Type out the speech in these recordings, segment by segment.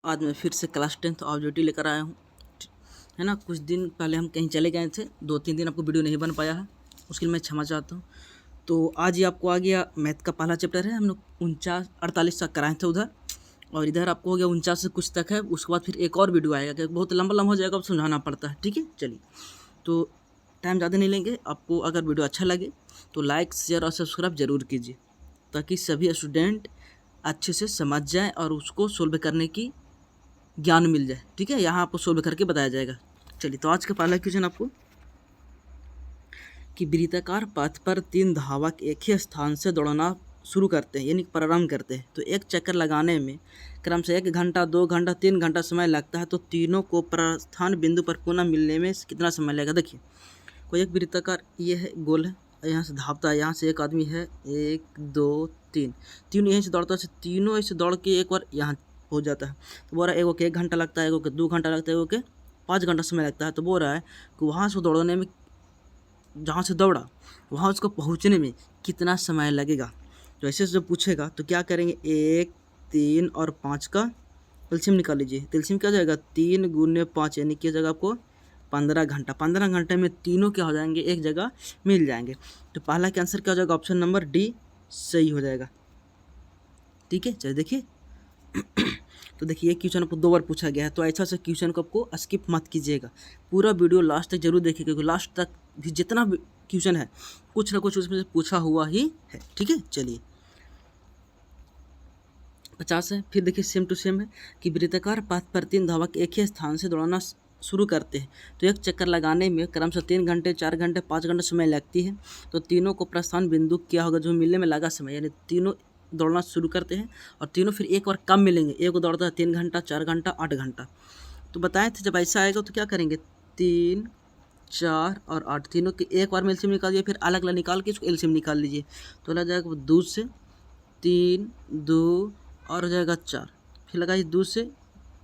आज मैं फिर से क्लास 10th ऑब्जेक्टिव लेकर आया हूँ, है ना। कुछ दिन पहले हम कहीं चले गए थे, 2-3 दिन आपको वीडियो नहीं बन पाया है, उसके लिए मैं क्षमा चाहता हूँ। तो आज ही आपको आ गया मैथ का पहला चैप्टर है। हम लोग 49-48 तक कराए थे उधर, और इधर आपको हो गया 49 से कुछ तक है। उसके बाद फिर एक और वीडियो आएगा, कि बहुत लंबा हो जाएगा, अब समझाना पड़ता है। ठीक है, चलिए। तो टाइम ज़्यादा नहीं लेंगे। आपको अगर वीडियो अच्छा लगे तो लाइक, शेयर और सब्सक्राइब ज़रूर कीजिए, ताकि सभी स्टूडेंट अच्छे से समझ जाएँ और उसको सोल्व करने की ज्ञान मिल जाए। ठीक है, यहाँ आपको सोल्व करके बताया जाएगा। चलिए, तो आज का पहला क्वेश्चन आपको, कि वृत्ताकार पथ पर 3 धावक एक ही स्थान से दौड़ना शुरू करते हैं, यानी प्रारंभ करते हैं। तो एक चक्कर लगाने में क्रम से 1 घंटा, 2 घंटा, 3 घंटा समय लगता है। तो तीनों को प्रस्थान बिंदु पर पुनः मिलने में कितना समय लगेगा? देखिए, कोई एक वृत्ताकार ये है, गोल है, यहाँ से धावता है, यहाँ से एक आदमी है, 1 2 3, तीनों यहीं से दौड़ता है। तीनों ऐसे दौड़ के एक बार यहाँ हो जाता है। तो बोल रहा है एगो के 1 घंटा लगता है, एगो के 2 घंटा लगता है, एगो के 5 घंटा समय लगता है। तो बोल रहा है कि वहाँ से दौड़ने में, जहाँ से दौड़ा वहाँ उसको पहुँचने में कितना समय लगेगा। तो ऐसे जब पूछेगा तो क्या करेंगे, 1 3 और 5 का एलसीएम निकाल लीजिए। तो एलसीएम क्या हो जाएगा, 3 गुने 5, यानी कि जगह आपको 15 घंटा। 15 घंटे में तीनों क्या हो जाएंगे, एक जगह मिल जाएंगे। तो पहला के आंसर क्या हो जाएगा, ऑप्शन नंबर डी सही हो जाएगा। ठीक है, चलिए देखिए। तो देखिए, ये क्वेश्चन आपको 2 बार पूछा गया है, तो ऐसा से क्वेश्चन को आपको स्किप मत कीजिएगा। पूरा वीडियो लास्ट तक जरूर देखिए, क्योंकि लास्ट तक भी जितना भी क्वेश्चन है, कुछ ना कुछ उसमें से पूछा हुआ ही है। ठीक है, चलिए। 50 है। फिर देखिए, सेम टू सेम है, कि वृत्ताकार पथ पर 3 धावक एक ही स्थान से दौड़ना शुरू करते हैं। तो एक चक्कर लगाने में क्रम से 3 घंटे, 4 घंटे, 5 घंटे समय लगती है। तो तीनों को प्रस्थान बिंदु क्या होगा, जो मिलने में लगा समय, यानी तीनों दौड़ना शुरू करते हैं और तीनों फिर एक बार कम मिलेंगे। एक को दौड़ता है 3 घंटा, 4 घंटा, 8 घंटा। तो बताए थे जब ऐसा आएगा तो क्या करेंगे, 3 4 और 8, तीनों के एक बार में एलसीएम निकाल दिए, फिर अलग अलग निकाल के इसको एलसीएम निकाल लीजिए। तो लग जाएगा 2 से 3, 2 और हो जाएगा 4, फिर लगाइए 2 से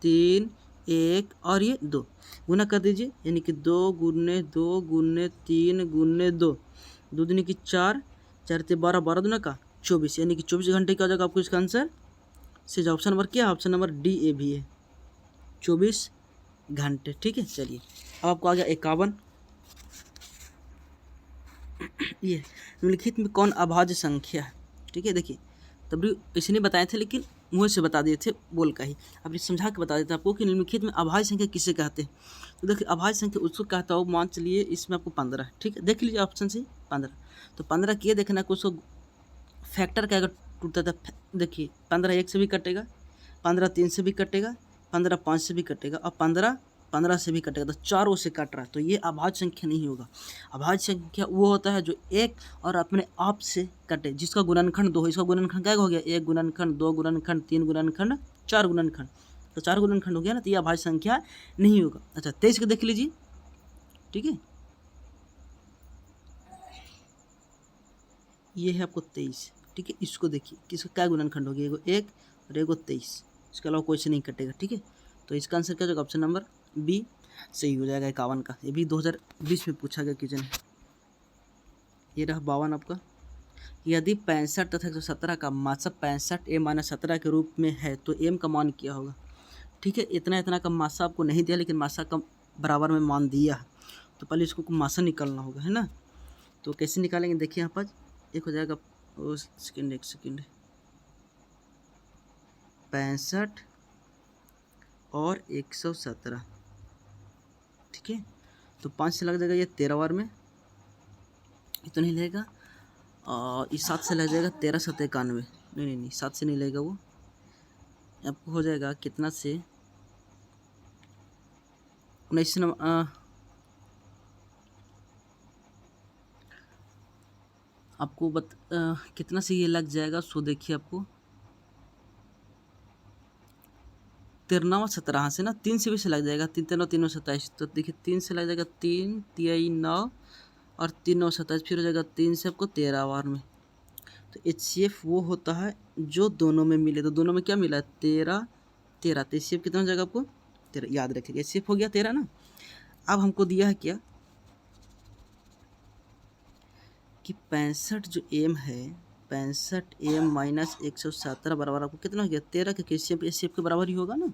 3, 1 और ये 2, गुना कर दीजिए, यानी कि 2 गुने 2 गुने 3 गुने 2, 2 दूनी की 4, 4 ते 12, 12 दूना का 24, यानी कि 24 घंटे का हो जाएगा आपको इसका आंसर। से ऑप्शन नंबर क्या है, ऑप्शन नंबर डी ए भी है, 24 घंटे। ठीक है, चलिए। अब आपको आ गया 51। ये निम्नलिखित में कौन अभाज्य संख्या है? ठीक है, देखिए, तब भी इसे नहीं बताए थे, लेकिन मुँह से बता दिए थे, बोल का ही अब समझा के बता देते आपको कि निम्नलिखित में अभाज्य संख्या किसे कहते हैं। तो देखिए, अभाज्य संख्या उसको कहता हो, मान चलिए इसमें आपको 15 है। ठीक है, देख लीजिए ऑप्शन से 15। तो 15 की ये देखना कि उसको फैक्टर का अगर टूटता था, देखिए 15 1 से भी कटेगा, 15 3 से भी कटेगा, 15 5 से भी कटेगा, और 15 15 से भी कटेगा। तो चारों से कट रहा है, तो ये अभाज्य संख्या नहीं होगा। अभाज्य संख्या वो होता है जो एक और अपने आप से कटे, जिसका गुणनखंड 2 हो। इसका गुणनखंड क्या हो गया, 1 गुणनखंड, 2 गुणनखंड, 3 गुणनखंड, 4 गुणनखंड। तो 4 गुणनखंड हो गया ना, तो ये अभाज्य संख्या नहीं होगा। अच्छा, 23 को देख लीजिए। ठीक है, ये है आपको 23। ठीक है, इसको देखिए, किसका क्या गुणनखंड हो गया, एगो 1 और एगो 23, इसके अलावा कोई से नहीं कटेगा। ठीक है, तो इसका आंसर क्या होगा, ऑप्शन नंबर बी सही हो जाएगा। 51 का, ये भी 2020 में पूछा गया क्वेश्चन है। ये रहा 52 आपका, यदि 65 तथा 117 का मासा 65 a - 17 के रूप में है, तो m का मान क्या होगा? ठीक है, इतना इतना का मासा आपको नहीं दिया, लेकिन मासा का बराबर में मान दिया है। तो पहले इसको मासा निकालना होगा, है ना। तो कैसे निकालेंगे, देखिए यहाँ पर एक हो जाएगा, एक सेकेंड, 65 और 117। ठीक है, तो 5 से लग जाएगा ये 13 बार में, ये तो नहीं लगेगा। और इस 7 से लग जाएगा 13 7 91, नहीं नहीं नहीं, 7 से नहीं लगेगा, वो आपको हो जाएगा कितना से, 19 नंबर। आपको कितना से ये लग जाएगा, सो देखिए आपको 13वां 17 से ना, 3 से भी से लग जाएगा, 3 3 3 27। तो देखिए 3 से लग जाएगा, 3 3 9 और 3 9 27, फिर हो जाएगा 3 से आपको 13 बार में। तो HCF वो होता है जो दोनों में मिले। तो दोनों में क्या मिला, 13 13। तो HCF कितना हो जाएगा आपको 13, याद रखिएगा, HCF हो गया 13 ना। अब हमको दिया है क्या, कि 65 जो m है, 65 m - 117 बराबर आपको कितना हो गया 13 के, HCF के बराबर ही होगा ना।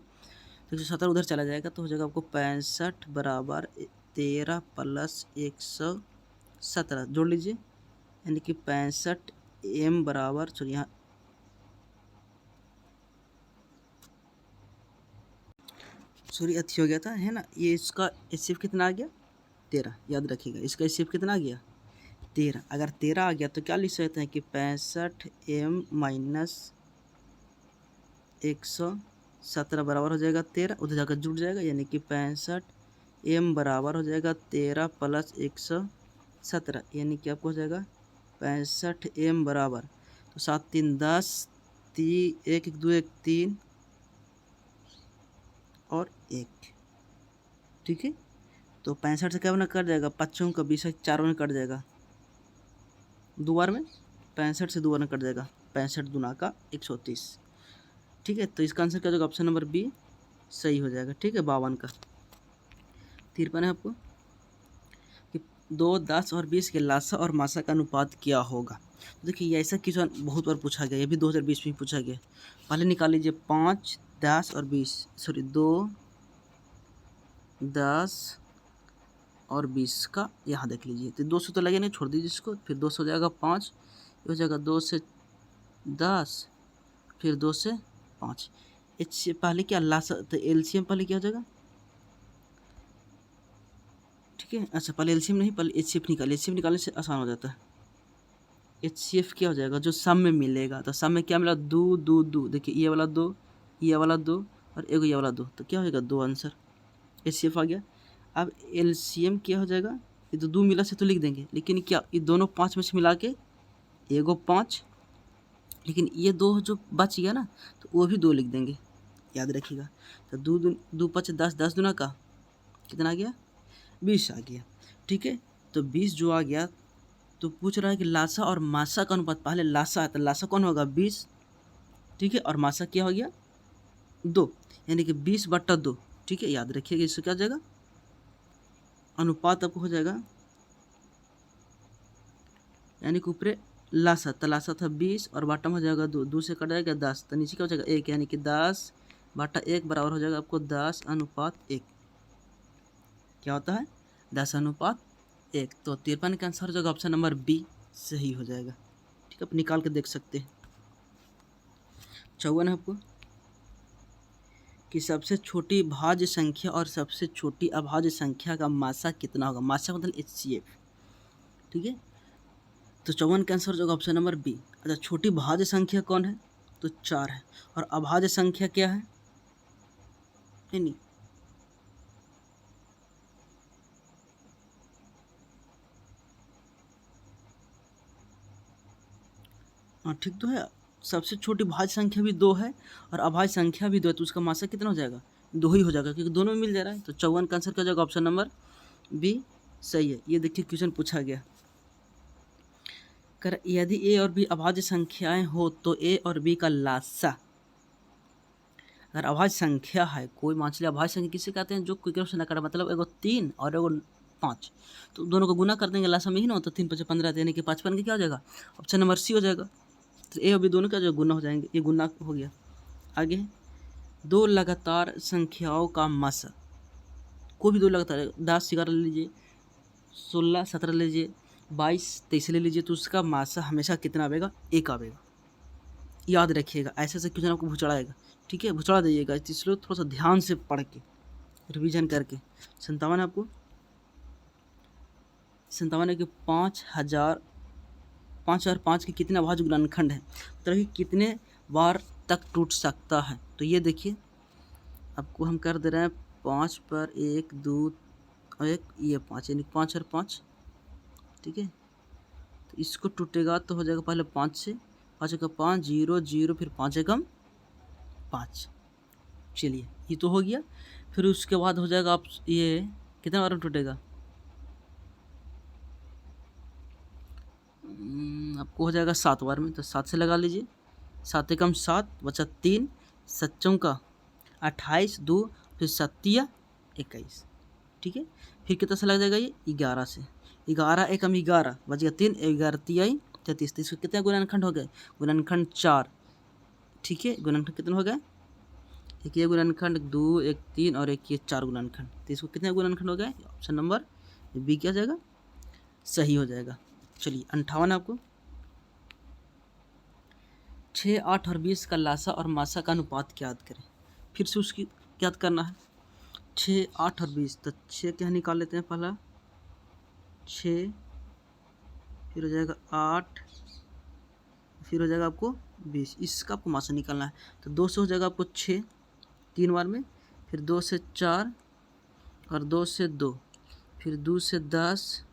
117 उधर चला जाएगा तो हो जाएगा आपको 65 बराबर 13 प्लस 117 जोड़ लीजिए, यानी कि 65 m बराबर, चलिए यहाँ सॉरी अच्छी हो गया था, है ना। ये इसका एचसीएफ कितना आ गया 13, याद रखिएगा इसका एचसीएफ कितना आ गया 13। अगर 13 आ गया तो क्या लिख सकते हैं कि 65 m माइनस 117 बराबर हो जाएगा 13, उधर जाकर जुड़ जाएगा, यानी कि 65 m बराबर हो जाएगा 13 प्लस 117, यानी कि आपको हो जाएगा 65 m बराबर, तो 7 3 10, 1 1 2 1 3 और 1, ठीक है। तो 65 से क्या बना कट जाएगा, 5 का 20 4 में कट जाएगा, 2 बार में 65 से 2 बार में कट जाएगा, 65 दूना का 130, ठीक है। तो इसका आंसर क्या हो जाएगा, ऑप्शन नंबर बी सही हो जाएगा, ठीक है। 52 का 53 है आपको कि 2 10 और 20 के लासा और मासा का अनुपात क्या होगा। तो देखिए ये ऐसा क्वेश्चन बहुत बार पूछा गया, ये भी 2020 में पूछा गया। पहले निकाल लीजिए 5 10 और 20, सॉरी 2 10 और 20 का यहाँ देख लीजिए, तो 200 तो लगे नहीं, छोड़ दीजिए इसको, फिर 2 से हो जाएगा 5, ये हो जाएगा 2 से 10, फिर 2 से 5, एच से पहले क्या लासा, तो एलसीएम पहले क्या हो जाएगा, ठीक है। अच्छा पहले एलसीएम नहीं, पहले एचसीएफ निकाल, एचसीएफ निकालने से आसान हो जाता है। एचसीएफ क्या हो जाएगा, जो सम में मिलेगा, तो सम में क्या मिला 2 2 2, देखिए ये वाला 2, ये वाला 2 और एक ये वाला 2, तो क्या हो जाएगा 2 आंसर, एचसीएफ आ गया। अब एलसीएम क्या हो जाएगा, ये तो 2 मिला से तो लिख देंगे, लेकिन क्या ये दोनों 5 में से मिला के एगो 5, लेकिन ये 2 जो बच गया ना तो वो भी 2 लिख देंगे, याद रखिएगा। तो 2 5 10, 10 दूना का कितना आ गया 20 आ गया, ठीक है। तो 20 जो आ गया, तो पूछ रहा है कि लासा और मासा का अनुपात, पहले लासा है तो लासा कौन होगा 20, ठीक है, और मासा क्या हो गया 2, यानी कि 20/2, ठीक है। याद रखिएगा इससे क्या हो जाएगा, अनुपात आपको हो जाएगा, यानी कि ऊपरे लासा, तो लासा था 20 और बाटा में हो जाएगा 2, 2 से कट जाएगा 10, तो नीचे क्या हो जाएगा 1, यानी कि 10/1 बराबर हो जाएगा आपको 10:1, क्या होता है 10:1। तो 53 का आंसर हो जाएगा ऑप्शन नंबर बी सही हो जाएगा, ठीक है। आप निकाल के देख सकते हैं। 54 है आपको कि सबसे छोटी भाज्य संख्या और सबसे छोटी अभाज्य संख्या का मासा कितना होगा, मासा मतलब एचसीएफ, ठीक है। तो 54 का आंसर हो जाएगा ऑप्शन नंबर बी। अच्छा छोटी भाज्य संख्या कौन है, तो 4 है, और अभाज्य संख्या क्या है, नहीं हाँ ठीक तो है, सबसे छोटी भाज्य संख्या भी 2 है और अभाज्य संख्या भी 2 है, तो उसका मासा कितना हो जाएगा 2 ही हो जाएगा, क्योंकि दोनों में मिल जा रहा है। तो 54 का आंसर क्या हो जाएगा ऑप्शन नंबर बी सही है। ये देखिए क्वेश्चन पूछा गया, कर यदि ए और बी अभाज्य संख्याएं हो तो ए और बी का लासा, अगर अभाज्य संख्या है कोई, मान लीजिए अभाज्य संख्या किसे कहते हैं, जो कोई से न करे, मतलब एगो 3 और एगो 5, तो दोनों को गुना कर देंगे, लासा में ही ना हो, तो 3 5 15, यानी कि 55 का क्या हो जाएगा ऑप्शन नंबर सी हो जाएगा। तो ए और बी दोनों का जो गुना हो जाएंगे, ये गुना हो गया। आगे 2 लगातार संख्याओं का मासा, कोई भी 2 लगातार 10 11 ले लीजिए, 16 17 ले लीजिए, 22 23 ले लीजिए, तो उसका मासा हमेशा कितना आएगा 1 आएगा, याद रखिएगा। ऐसे ऐसे क्वेश्चन आपको भुचड़ाएगा, ठीक है, भुचड़ा दीजिएगा, इसलिए थोड़ा सा ध्यान से पढ़ के रिवीजन करके। 57 आपको 57 है कि 5005 के कितने अभाज्य गुणनखंड है, मतलब कि कितने बार तक टूट सकता है। तो ये देखिए आपको हम कर दे रहे हैं 5 पर 1 2 और 1, ये 5, यानी 5 और 5, ठीक है। तो इसको टूटेगा तो हो जाएगा पहले 5 से, 5 का 5 0 0, फिर 5 एकम 5, चलिए ये तो हो गया। फिर उसके बाद हो जाएगा आप ये कितने बार में टूटेगा, आपको हो जाएगा 7 बार में, तो 7 से लगा लीजिए, 7 एकम 7 बचा 3, 7 का 28 2, फिर 7 21, ठीक है। फिर कितना से लग जाएगा ये 11 से, 11 एकम 11 बच गया 3, 11 तिहाई 33, इसको कितने गुणनखंड हो गए, गुणनखंड 4, ठीक है। गुणनखंड कितना हो गया एक ये गुणनखंड, 2, एक 3 और एक ये 4 गुणनखंड। तो इसको कितने गुणनखंड हो गए? ऑप्शन नंबर बी क्या हो जाएगा? सही हो जाएगा। चलिए 58 आपको 6, 8 और 20 का लासा और मासा का अनुपात ज्ञात करें। फिर से उसकी ज्ञात करना है। 6, 8 और 20, तो 6 क्या निकाल लेते हैं पहला 6, फिर हो जाएगा 8, फिर हो जाएगा आपको 20। इसका आपको मासा निकालना है। तो 2 से हो जाएगा आपको 6 3 बार में, फिर 2 से 4 और 2 से 2, फिर 2 से 10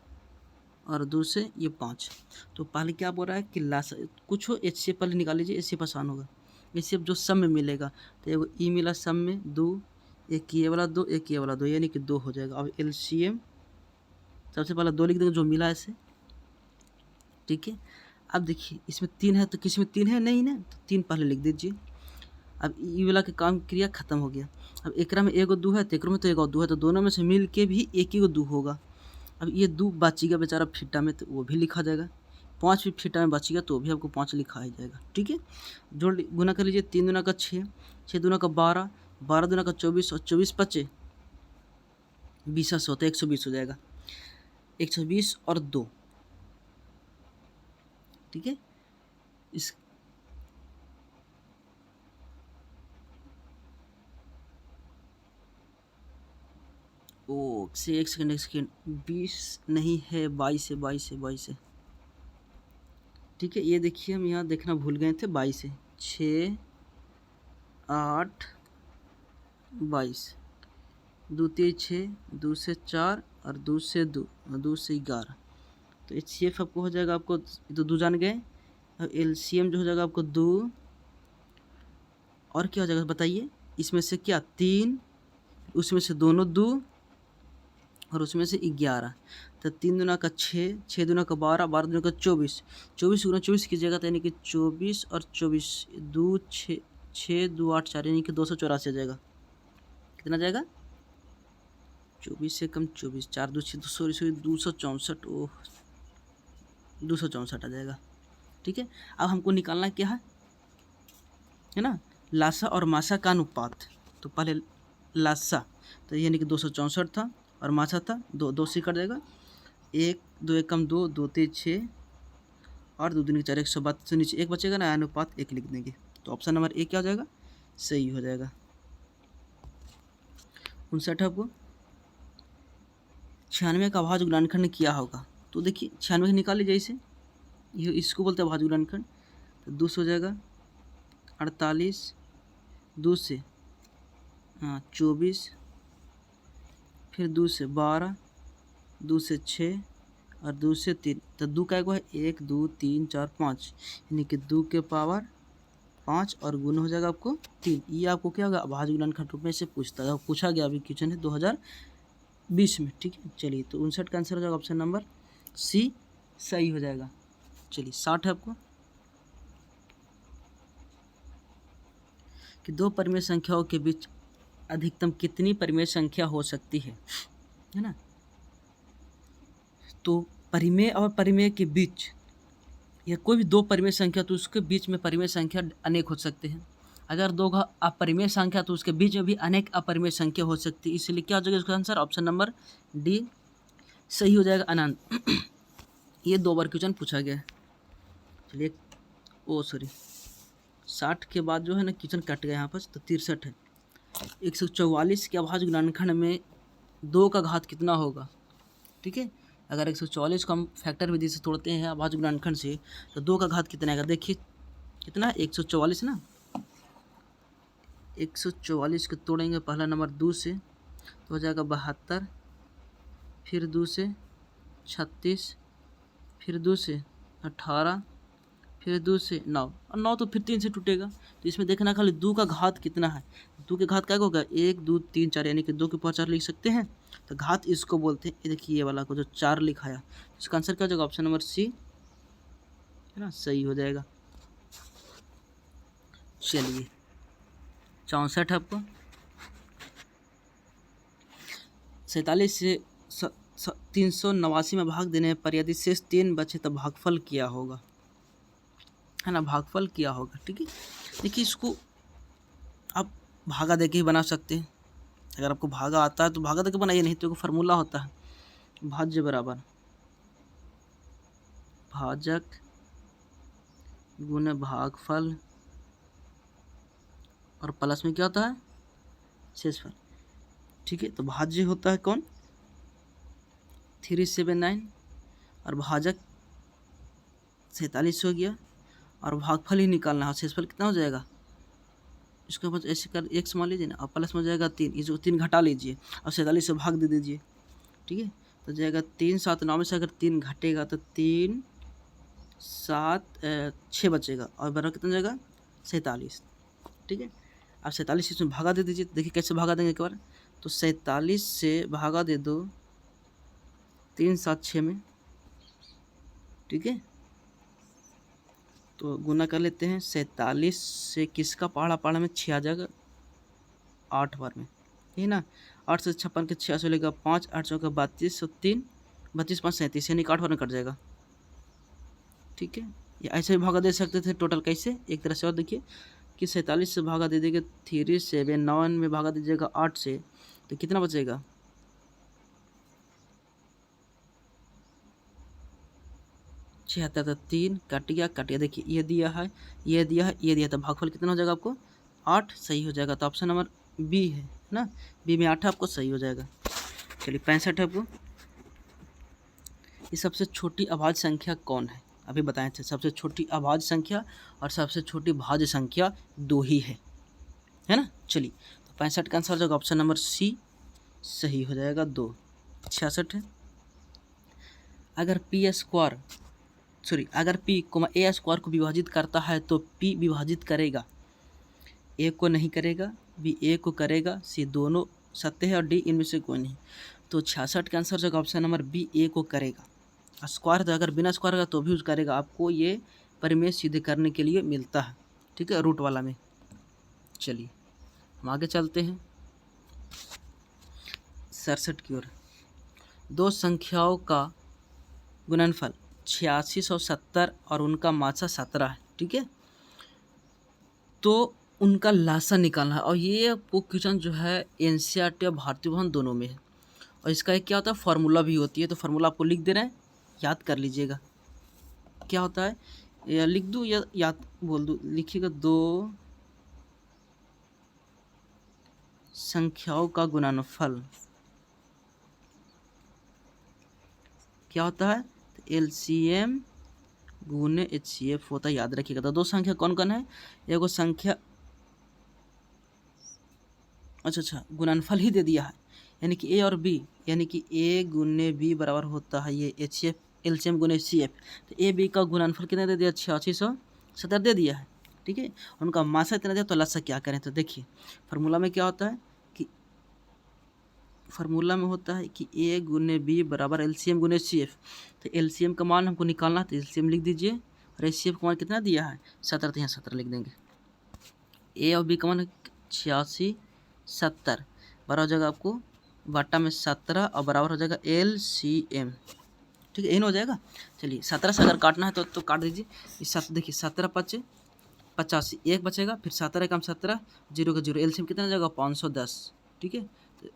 और 2 से ये 5। तो पहले क्या बोल रहा है कि लासा कुछ हो HCF पहले निकाल लीजिए, HCF आसान होगा। HCF जो सम में मिलेगा, तो एगो ई मिला सम में 2, एक ये वाला 2, एक ये वाला 2, यानी कि 2 हो जाएगा। अब LCM सबसे पहले 2 लिख देंगे जो मिला ऐसे, ठीक है। अब देखिए इसमें 3 है, तो किसी में 3 है नहीं ना, तो 3 पहले लिख दीजिए। अब ई वाला के काम क्रिया खत्म हो गया। अब एकरा में एगो 2 है, तो एकरो में तो एगो 2 है, तो दोनों में से मिल के भी एक ही गो 2 होगा। अब ये 2 बचेगा बेचारा फिट्टा में, तो वो भी लिखा जाएगा। 5 भी फिट्टा में बचेगा, तो भी आपको 5 लिखा ही जाएगा, ठीक है। जोड़ गुना कर लीजिए, 3 दूना का 6, 6 दूना का 12, 12 दूना का 24 और 24 पचे 20 100, तो 120 हो जाएगा। 120 और 2, ठीक है। इस ओ से एक सेकेंड 20 नहीं है, 22 है, 22 है, 22 है, ठीक है। ये देखिए हम यहाँ देखना भूल गए थे, 22 है। 6, 8, 22, 2 3 6, 2 से 4 और 2 से 2 और 2 से 11। तो HCF आपको हो जाएगा, आपको तो 2 जान गए। और LCM जो हो जाएगा आपको 2, और क्या हो जाएगा बताइए, इसमें से क्या 3, उसमें से दोनों 2 और उसमें से 11। तो 3 दूना का 6, 6 दूना का 12, 12 दूना का 24, 24 गुना 24 कीजिएगा, तो यानी कि 24 और 24 2 6 6 2 8 4, यानी कि 284 आ जाएगा। कितना जाएगा? 24 से कम 24, 4 2 6, सॉरी 264, ओह 264 आ जाएगा, ठीक है। अब हमको निकालना क्या है ना, लासा और मासा का अनुपात। तो पहले लासा, तो यानी कि 264 था और मासा था 2, 2 से कट जाएगा। 1 2 1 कम 2, 2 3 6 और 2 दूनी 4, 132 से नीचे 1 बचेगा ना, अनुपात 1 लिख देंगे। तो ऑप्शन नंबर ए क्या हो जाएगा? सही हो जाएगा। 59 आपको 96 का भाज्य गुणनखंड किया होगा। तो देखिए 96 निकाल लीजिए इसे, ये इसको बोलते हैं भाज्य गुणनखंड। तो 2 से हो जाएगा 48, 2 से 24, फिर 2 से 12, 2 से 6 और 2 से 3। तो 2 का है 1 2 3 4 5, यानी कि 2 के पावर 5 और गुण हो जाएगा आपको 3। ये आपको क्या होगा, अभाज्य गुणनखंड रूप में से पूछा गया अभी क्वेश्चन है 2020 में, ठीक है। चलिए तो 59 का आंसर हो जाएगा ऑप्शन नंबर सी, सही हो जाएगा। चलिए 60 है आपको कि 2 परिमेय संख्याओं के बीच अधिकतम कितनी परिमेय संख्या हो सकती है ना। तो परिमेय और परिमेय के बीच, या कोई भी 2 परिमेय संख्या, तो उसके बीच में परिमेय संख्या अनेक हो सकते हैं। अगर 2 अपरिमेय संख्या, तो उसके बीच में भी अनेक अपरिमेय संख्या हो सकती है। इसलिए क्या हो जाएगा इसका आंसर? ऑप्शन नंबर डी सही हो जाएगा, अनंत। ये 2 बार क्वेश्चन पूछा गया है। चलिए सॉरी 60 के बाद जो है ना क्वेश्चन कट गया यहाँ पर, तो 63 है। 144 के अभाज्य गुणनखंड में 2 का घात कितना होगा, ठीक है। अगर 144 को हम फैक्टर विधि से तोड़ते हैं अभाज्य गुणनखंड से, तो 2 का घात कितना आएगा? देखिए कितना 144 ना, 144 को तोड़ेंगे पहला नंबर 2 से, तो हो जाएगा 72, फिर 2 से 36, फिर 2 से 18, फिर 2 से 9, और 9 तो फिर 3 से टूटेगा। तो इसमें देखना खाली 2 का घात कितना है। 2 के घात क्या होगा? 1 2 3 4, यानी कि 2 के पावर 4 लिख सकते हैं। तो घात इसको बोलते हैं। ये देखिए ये वाला को जो 4 लिखाया, इसका आंसर क्या हो जाएगा? ऑप्शन नंबर सी, है ना, सही हो जाएगा। चलिए 64 आपको 47 से 389 में भाग देने पर यदि शेष 3 बचे तो भागफल क्या होगा, है ना, भागफल क्या होगा, ठीक है। देखिए इसको आप भागा देके ही बना सकते हैं। अगर आपको भागा आता है तो भागा देके बनाइए, नहीं तो फार्मूला होता है भाज्य बराबर भाजक गुने भागफल और प्लस में क्या होता है शेषफल। ठीक है, तो भाज्य होता है कौन 379 और भाजक 47 हो गया और भागफल ही निकालना है। शेषफल कितना हो जाएगा, इसके बाद ऐसे कर एक मान लीजिए ना और प्लस में जाएगा 3, इसको 3 घटा लीजिए और 47 से भाग दे दीजिए। ठीक है, तो जाएगा 3 7 9 में से अगर 3 घटेगा तो 3 7 6 बचेगा और बराबर कितना जाएगा 47। ठीक है, अब 47 इसमें भागा दे दीजिए। देखिए कैसे भागा देंगे एक बार, तो 47 से भागा दे दो 3 7 6 में। ठीक है, तो गुना कर लेते हैं। 47 से किसका पहाड़ा में 6 आ जाएगा 8 बार में, ठीक है ना। 8 से 56 के 6 से लेगा 5, 8 चौका 32 और 3 32 5 37, यानी 8 बार में कट जाएगा। ठीक है, या ऐसे भी भागा दे सकते थे टोटल कैसे, एक तरह से और देखिए कि 47 से भागा दे देंगे 379 में भागा दीजिएगा 8 से, तो कितना बचेगा 76। तो 3 कट गया। देखिए ये दिया है ये दिया है ये दिया, तो भागफल कितना हो जाएगा आपको 8 सही हो जाएगा। तो ऑप्शन नंबर बी है ना, बी में 8 आपको सही हो जाएगा। चलिए 65 है आपको, ये सबसे छोटी अभाज्य संख्या कौन है, अभी बताए थे सबसे छोटी अभाज्य संख्या और सबसे छोटी भाज्य संख्या 2 ही है ना। चलिए तो 65 का आंसर हो जाएगा ऑप्शन नंबर सी सही हो जाएगा 2। 66 है, अगर p, a स्क्वायर को विभाजित करता है तो p विभाजित करेगा a को नहीं करेगा, b a को करेगा, c दोनों सत्य है और d इनमें से कोई नहीं। तो 66 का आंसर जो ऑप्शन नंबर बी a को करेगा। स्क्वायर तो अगर बिना स्क्वायर का तो भी यूज करेगा, आपको ये परिमेय सिद्ध करने के लिए मिलता है। ठीक है, रूट वाला में। चलिए हम आगे चलते हैं 67 की ओर। दो संख्याओं का गुणनफल 8670 और उनका मासा 17 है। ठीक है, तो उनका लासा निकालना है और ये आपको क्वेश्चन जो है एनसीईआरटी और भारतीय भवन दोनों में है और इसका एक क्या होता है फार्मूला भी होती है। तो फार्मूला आपको लिख दे रहे हैं, याद कर लीजिएगा क्या होता है, या लिख दूँ या याद बोल दूँ, लिखिएगा। दो संख्याओं का गुणनफल क्या होता है, एलसीएम गुने एचसीएफ होता है, याद रखिएगा। तो दो संख्या कौन कौन है, एगो संख्या अच्छा गुणनफल ही दे दिया है, यानी कि ए और बी, यानी कि ए गुने बी बराबर होता है ये एचसीएफ एलसीएम गुने एचसीएफ। तो ए बी का गुणनफल कितना दे दिया 8670 दे दिया है। ठीक है, उनका मासा इतना दिया, तो लसा क्या करें, तो देखिए फार्मूला में क्या होता है कि फार्मूला में होता है कि ए गुने बी बराबर एलसीएम गुने एचसीएफ। तो एलसीएम का मान हमको निकालना है, तो एलसीएम लिख दीजिए और एचसीएफ का मान कितना दिया है 17, तो यहाँ 17 लिख देंगे। ए और बी का मान 8670 बराबर हो जाएगा आपको बट्टा में 17 और बराबर हो जाएगा एलसीएम। ठीक है, इन हो जाएगा। चलिए 17 से अगर काटना है तो काट दीजिए। इस देखिए 17 5 85, एक बचेगा, फिर 17 कम 17 जीरो का जीरो, एलसीएम कितना जाएगा 510। ठीक है, तो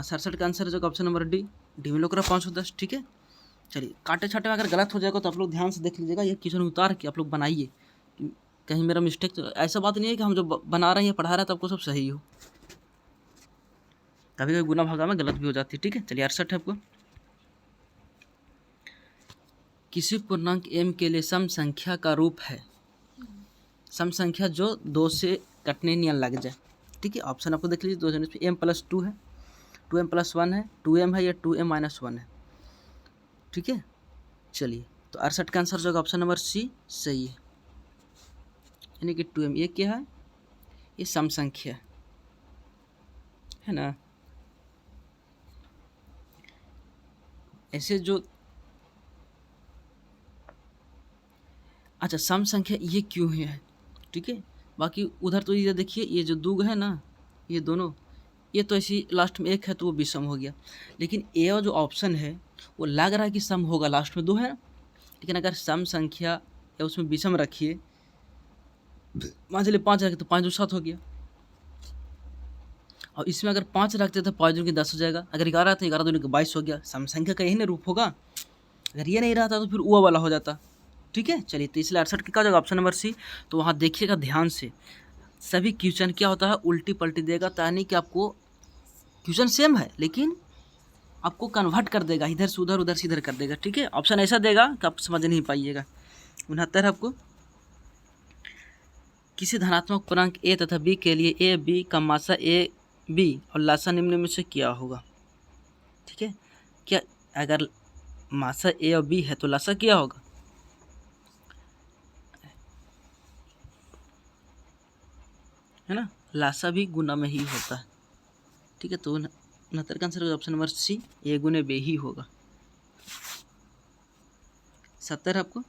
67 का आंसर हो जाएगा ऑप्शन नंबर डी में लोग 510। ठीक है, चलिए काटे छाटे में अगर गलत हो जाएगा तो आप लोग ध्यान से देख लीजिएगा, ये क्वेश्चन उतार के आप लोग बनाइए, कहीं मेरा मिस्टेक। तो ऐसा बात नहीं है कि हम जो बना रहे हैं पढ़ा रहे हैं तो आपको सब सही हो, कभी कभी गुना भागा में गलत भी हो जाती है। ठीक है, चलिए 68 है आपको, किसी पूर्णांक m के लिए सम संख्या का रूप है सम संख्या जो 2 से कटने नियम लग जाए। ठीक है, ऑप्शन आपको देख लीजिए, 2 जन m+2 है, 2m+1 है, 2m है या 2m-1 है। ठीक है, चलिए तो 68 का आंसर जो होगा ऑप्शन नंबर सी सही है, यानी कि 2m। ये क्या है, ये सम संख्या है ना। ऐसे जो अच्छा सम संख्या ये क्यों है, ठीक है। बाकी उधर तो ये देखिए ये जो दूग है ना, ये दोनों, ये तो ऐसी लास्ट में एक है तो वो विषम हो गया, लेकिन ए जो ऑप्शन है वो लग रहा है कि सम होगा, लास्ट में 2 है, लेकिन अगर सम संख्या या उसमें विषम रखिए, मान चलिए 5 रखे तो 5 2 7 हो गया, और इसमें अगर 5 रखते तो 5 दूनी 10 हो जाएगा, अगर 11 तो 11 दूनी 22 हो गया। सम संख्या का यही ना रूप होगा। अगर ये नहीं रहता तो फिर वो वाला हो जाता। ठीक है, चलिए तो इसलिए 68 क्या हो जाएगा ऑप्शन नंबर सी। तो वहाँ देखिएगा ध्यान से, सभी क्वेश्चन क्या होता है उल्टी पलटी देगा, यानी कि आपको क्वेश्चन सेम है लेकिन आपको कन्वर्ट कर देगा, इधर से उधर से इधर कर देगा। ठीक है, ऑप्शन ऐसा देगा कि आप समझ नहीं पाइएगा। 69 आपको, किसी धनात्मक पूर्णांक a तथा b के लिए a b का मासा a b और लासा निम्न में से क्या होगा। ठीक है, क्या अगर मासा a और b है तो लासा क्या होगा, है ना, लासा भी गुना में ही होता है। ठीक है, तो 69 का answer option number C, a गुने b ही होगा। 70 आपको,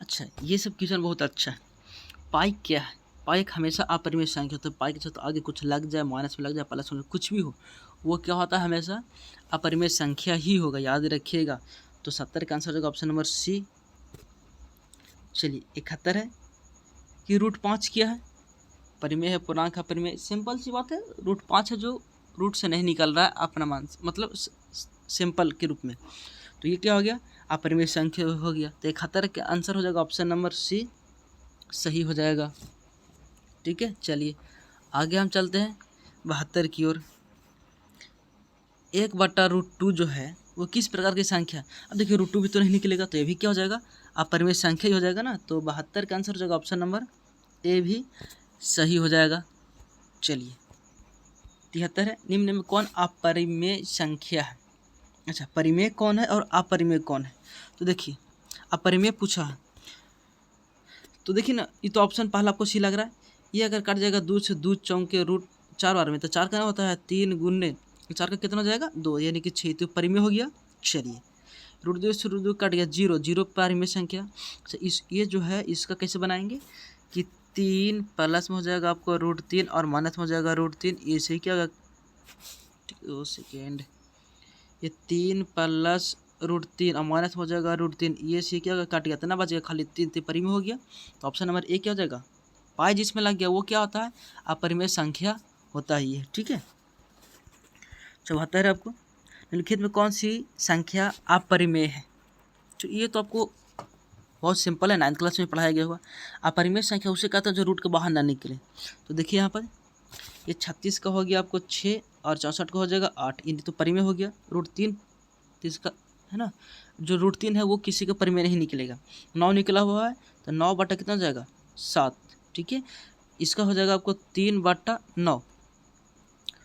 अच्छा ये सब क्वेश्चन बहुत अच्छा है। पाई क्या है, पाई एक हमेशा अपरिमेय संख्या होता है। पाई के साथ आगे कुछ लग जाए, माइनस में लग जाए, प्लस में कुछ भी हो, वो क्या होता है हमेशा अपरिमेय संख्या ही होगा, याद रखिएगा। तो 70 का आंसर होगा ऑप्शन नंबर सी। चलिए 71 है कि √5 क्या है, परिमेय है, पूर्णांक है, परिमेय, सिंपल सी बात है, √5 है जो रूट से नहीं निकल रहा है अपना मान, मतलब सिंपल के रूप में। तो ये क्या हो गया, अपरिमेय संख्या हो गया। तो 71 का आंसर हो जाएगा ऑप्शन नंबर सी, सही हो जाएगा। ठीक है, चलिए आगे हम चलते हैं 72 की ओर। 1/√2 जो है वो किस प्रकार की संख्या। अब देखिए √2 भी तो नहीं निकलेगा, तो ये भी क्या हो जाएगा, अपरिमेय संख्या ही हो जाएगा ना। तो 72 का आंसर हो जाएगा ऑप्शन नंबर ए भी सही हो जाएगा। चलिए 73 है, निम्न में कौन अपरिमेय संख्या है। अच्छा, परिमेय कौन है और अपरिमेय कौन है। तो देखिए अपरिमेय पूछा है, तो देखिए ना, ये तो ऑप्शन पहला आपको सी लग रहा है। ये अगर कट जाएगा 2 से 2 चौके √4 बार में, तो 4 का होता है 3 गुने 4 का कितना हो जाएगा 2, यानी कि 6, तो परिमेय हो गया। चलिए √2 से √2 कट गया 0, 0 परिमेय संख्या। अच्छा ये जो है इसका कैसे बनाएंगे कि 3 प्लस में हो जाएगा आपको √3 और माइनस में हो जाएगा √3, ये सही क्या होगा, 2 सेकेंड, ये 3 प्लस √3 और माइनस हो जाएगा √3, ये से क्या होगा काट गया, इतना बच गया खाली 3 परिमेय हो गया। तो ऑप्शन नंबर ए क्या हो जाएगा, पाई जिसमें लग गया वो क्या होता है, अपरिमेय संख्या होता ही है। ठीक है, 74 है आपको, निम्नलिखित में कौन सी संख्या अपरिमेय है। तो ये तो आपको बहुत सिंपल है, 9th क्लास में पढ़ाया गया हुआ। अपरिमेय संख्या उसे कहते हैं जो रूट के बाहर ना निकले। तो देखिए यहाँ पर ये 36 का हो गया आपको 6 और 64 का हो जाएगा 8, ये तो परिमेय हो गया। √3 तो इसका है ना, जो √3 है वो किसी का परिमेय नहीं निकलेगा। 9 निकला हुआ है तो 9 बटा कितना हो जाएगा 7। ठीक है, इसका हो जाएगा आपको 3/9।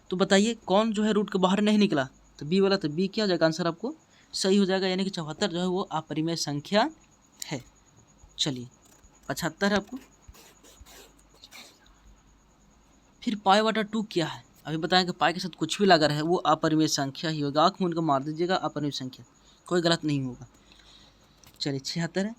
तो बताइए कौन जो है रूट के बाहर नहीं निकला, तो बी वाला, तो बी क्या हो जाएगा आंसर आपको सही हो जाएगा, यानी कि 74 जो है वो अपरिमेय संख्या है। चलिए 75 है आपको, फिर π/2 क्या है। अभी बताएं कि पाई के साथ कुछ भी लगा रहे वो अपरिमेय संख्या ही होगा। आँख मूंद कर मार दीजिएगा, अपरिमेय संख्या, कोई गलत नहीं होगा। चलिए 76 है,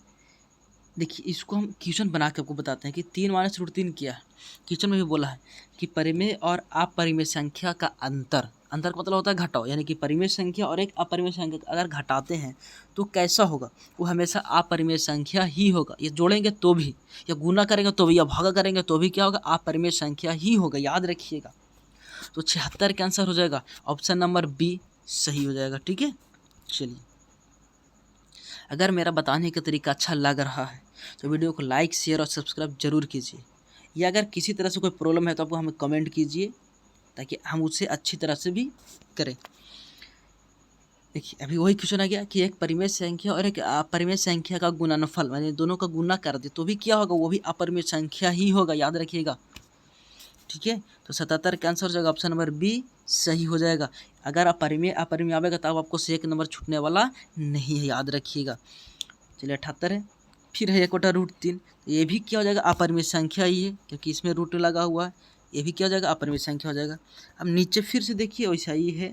देखिए इसको हम क्वेश्चन बना के आपको बताते हैं कि 3 - √3 क्या है। क्वेश्चन में भी बोला है कि परिमेय और अपरिमेय संख्या का अंतर, अंतर का मतलब होता है घटाओ, यानी कि परिमेय संख्या और एक अपरिमेय संख्या अगर घटाते हैं तो कैसा होगा, वो हमेशा अपरिमेय संख्या ही होगा। ये जोड़ेंगे तो भी, या गुना करेंगे तो भी, या भागा करेंगे तो भी क्या होगा, अपरिमेय संख्या ही होगा, याद रखिएगा। तो 76 का आंसर हो जाएगा ऑप्शन नंबर बी, सही हो जाएगा। ठीक है, चलिए अगर मेरा बताने का तरीका अच्छा लग रहा है तो वीडियो को लाइक शेयर और सब्सक्राइब जरूर कीजिए, या अगर किसी तरह से कोई प्रॉब्लम है तो आपको हमें कमेंट कीजिए ताकि हम उससे अच्छी तरह से भी करें। देखिए अभी वही क्वेश्चन आ गया कि एक परिमेय संख्या और एक अपरिमेय संख्या का गुणनफल, यानी दोनों का गुना कर दे तो भी क्या होगा, वो भी अपरिमेय संख्या ही होगा, याद रखिएगा। ठीक है, तो 77 का आंसर हो जाएगा ऑप्शन नंबर बी, सही हो जाएगा। अगर अपरिमेय अपरिमेय आवेगा तब आपको से 1 नंबर छूटने वाला नहीं है, याद रखिएगा। चलिए 78 है, फिर है 1/√3, ये भी क्या हो जाएगा, अपरिमेय संख्या ही है क्योंकि इसमें रूट लगा हुआ है, ये भी क्या हो जाएगा, अपरिमेय संख्या हो जाएगा। अब नीचे फिर से देखिए वैसा ही है,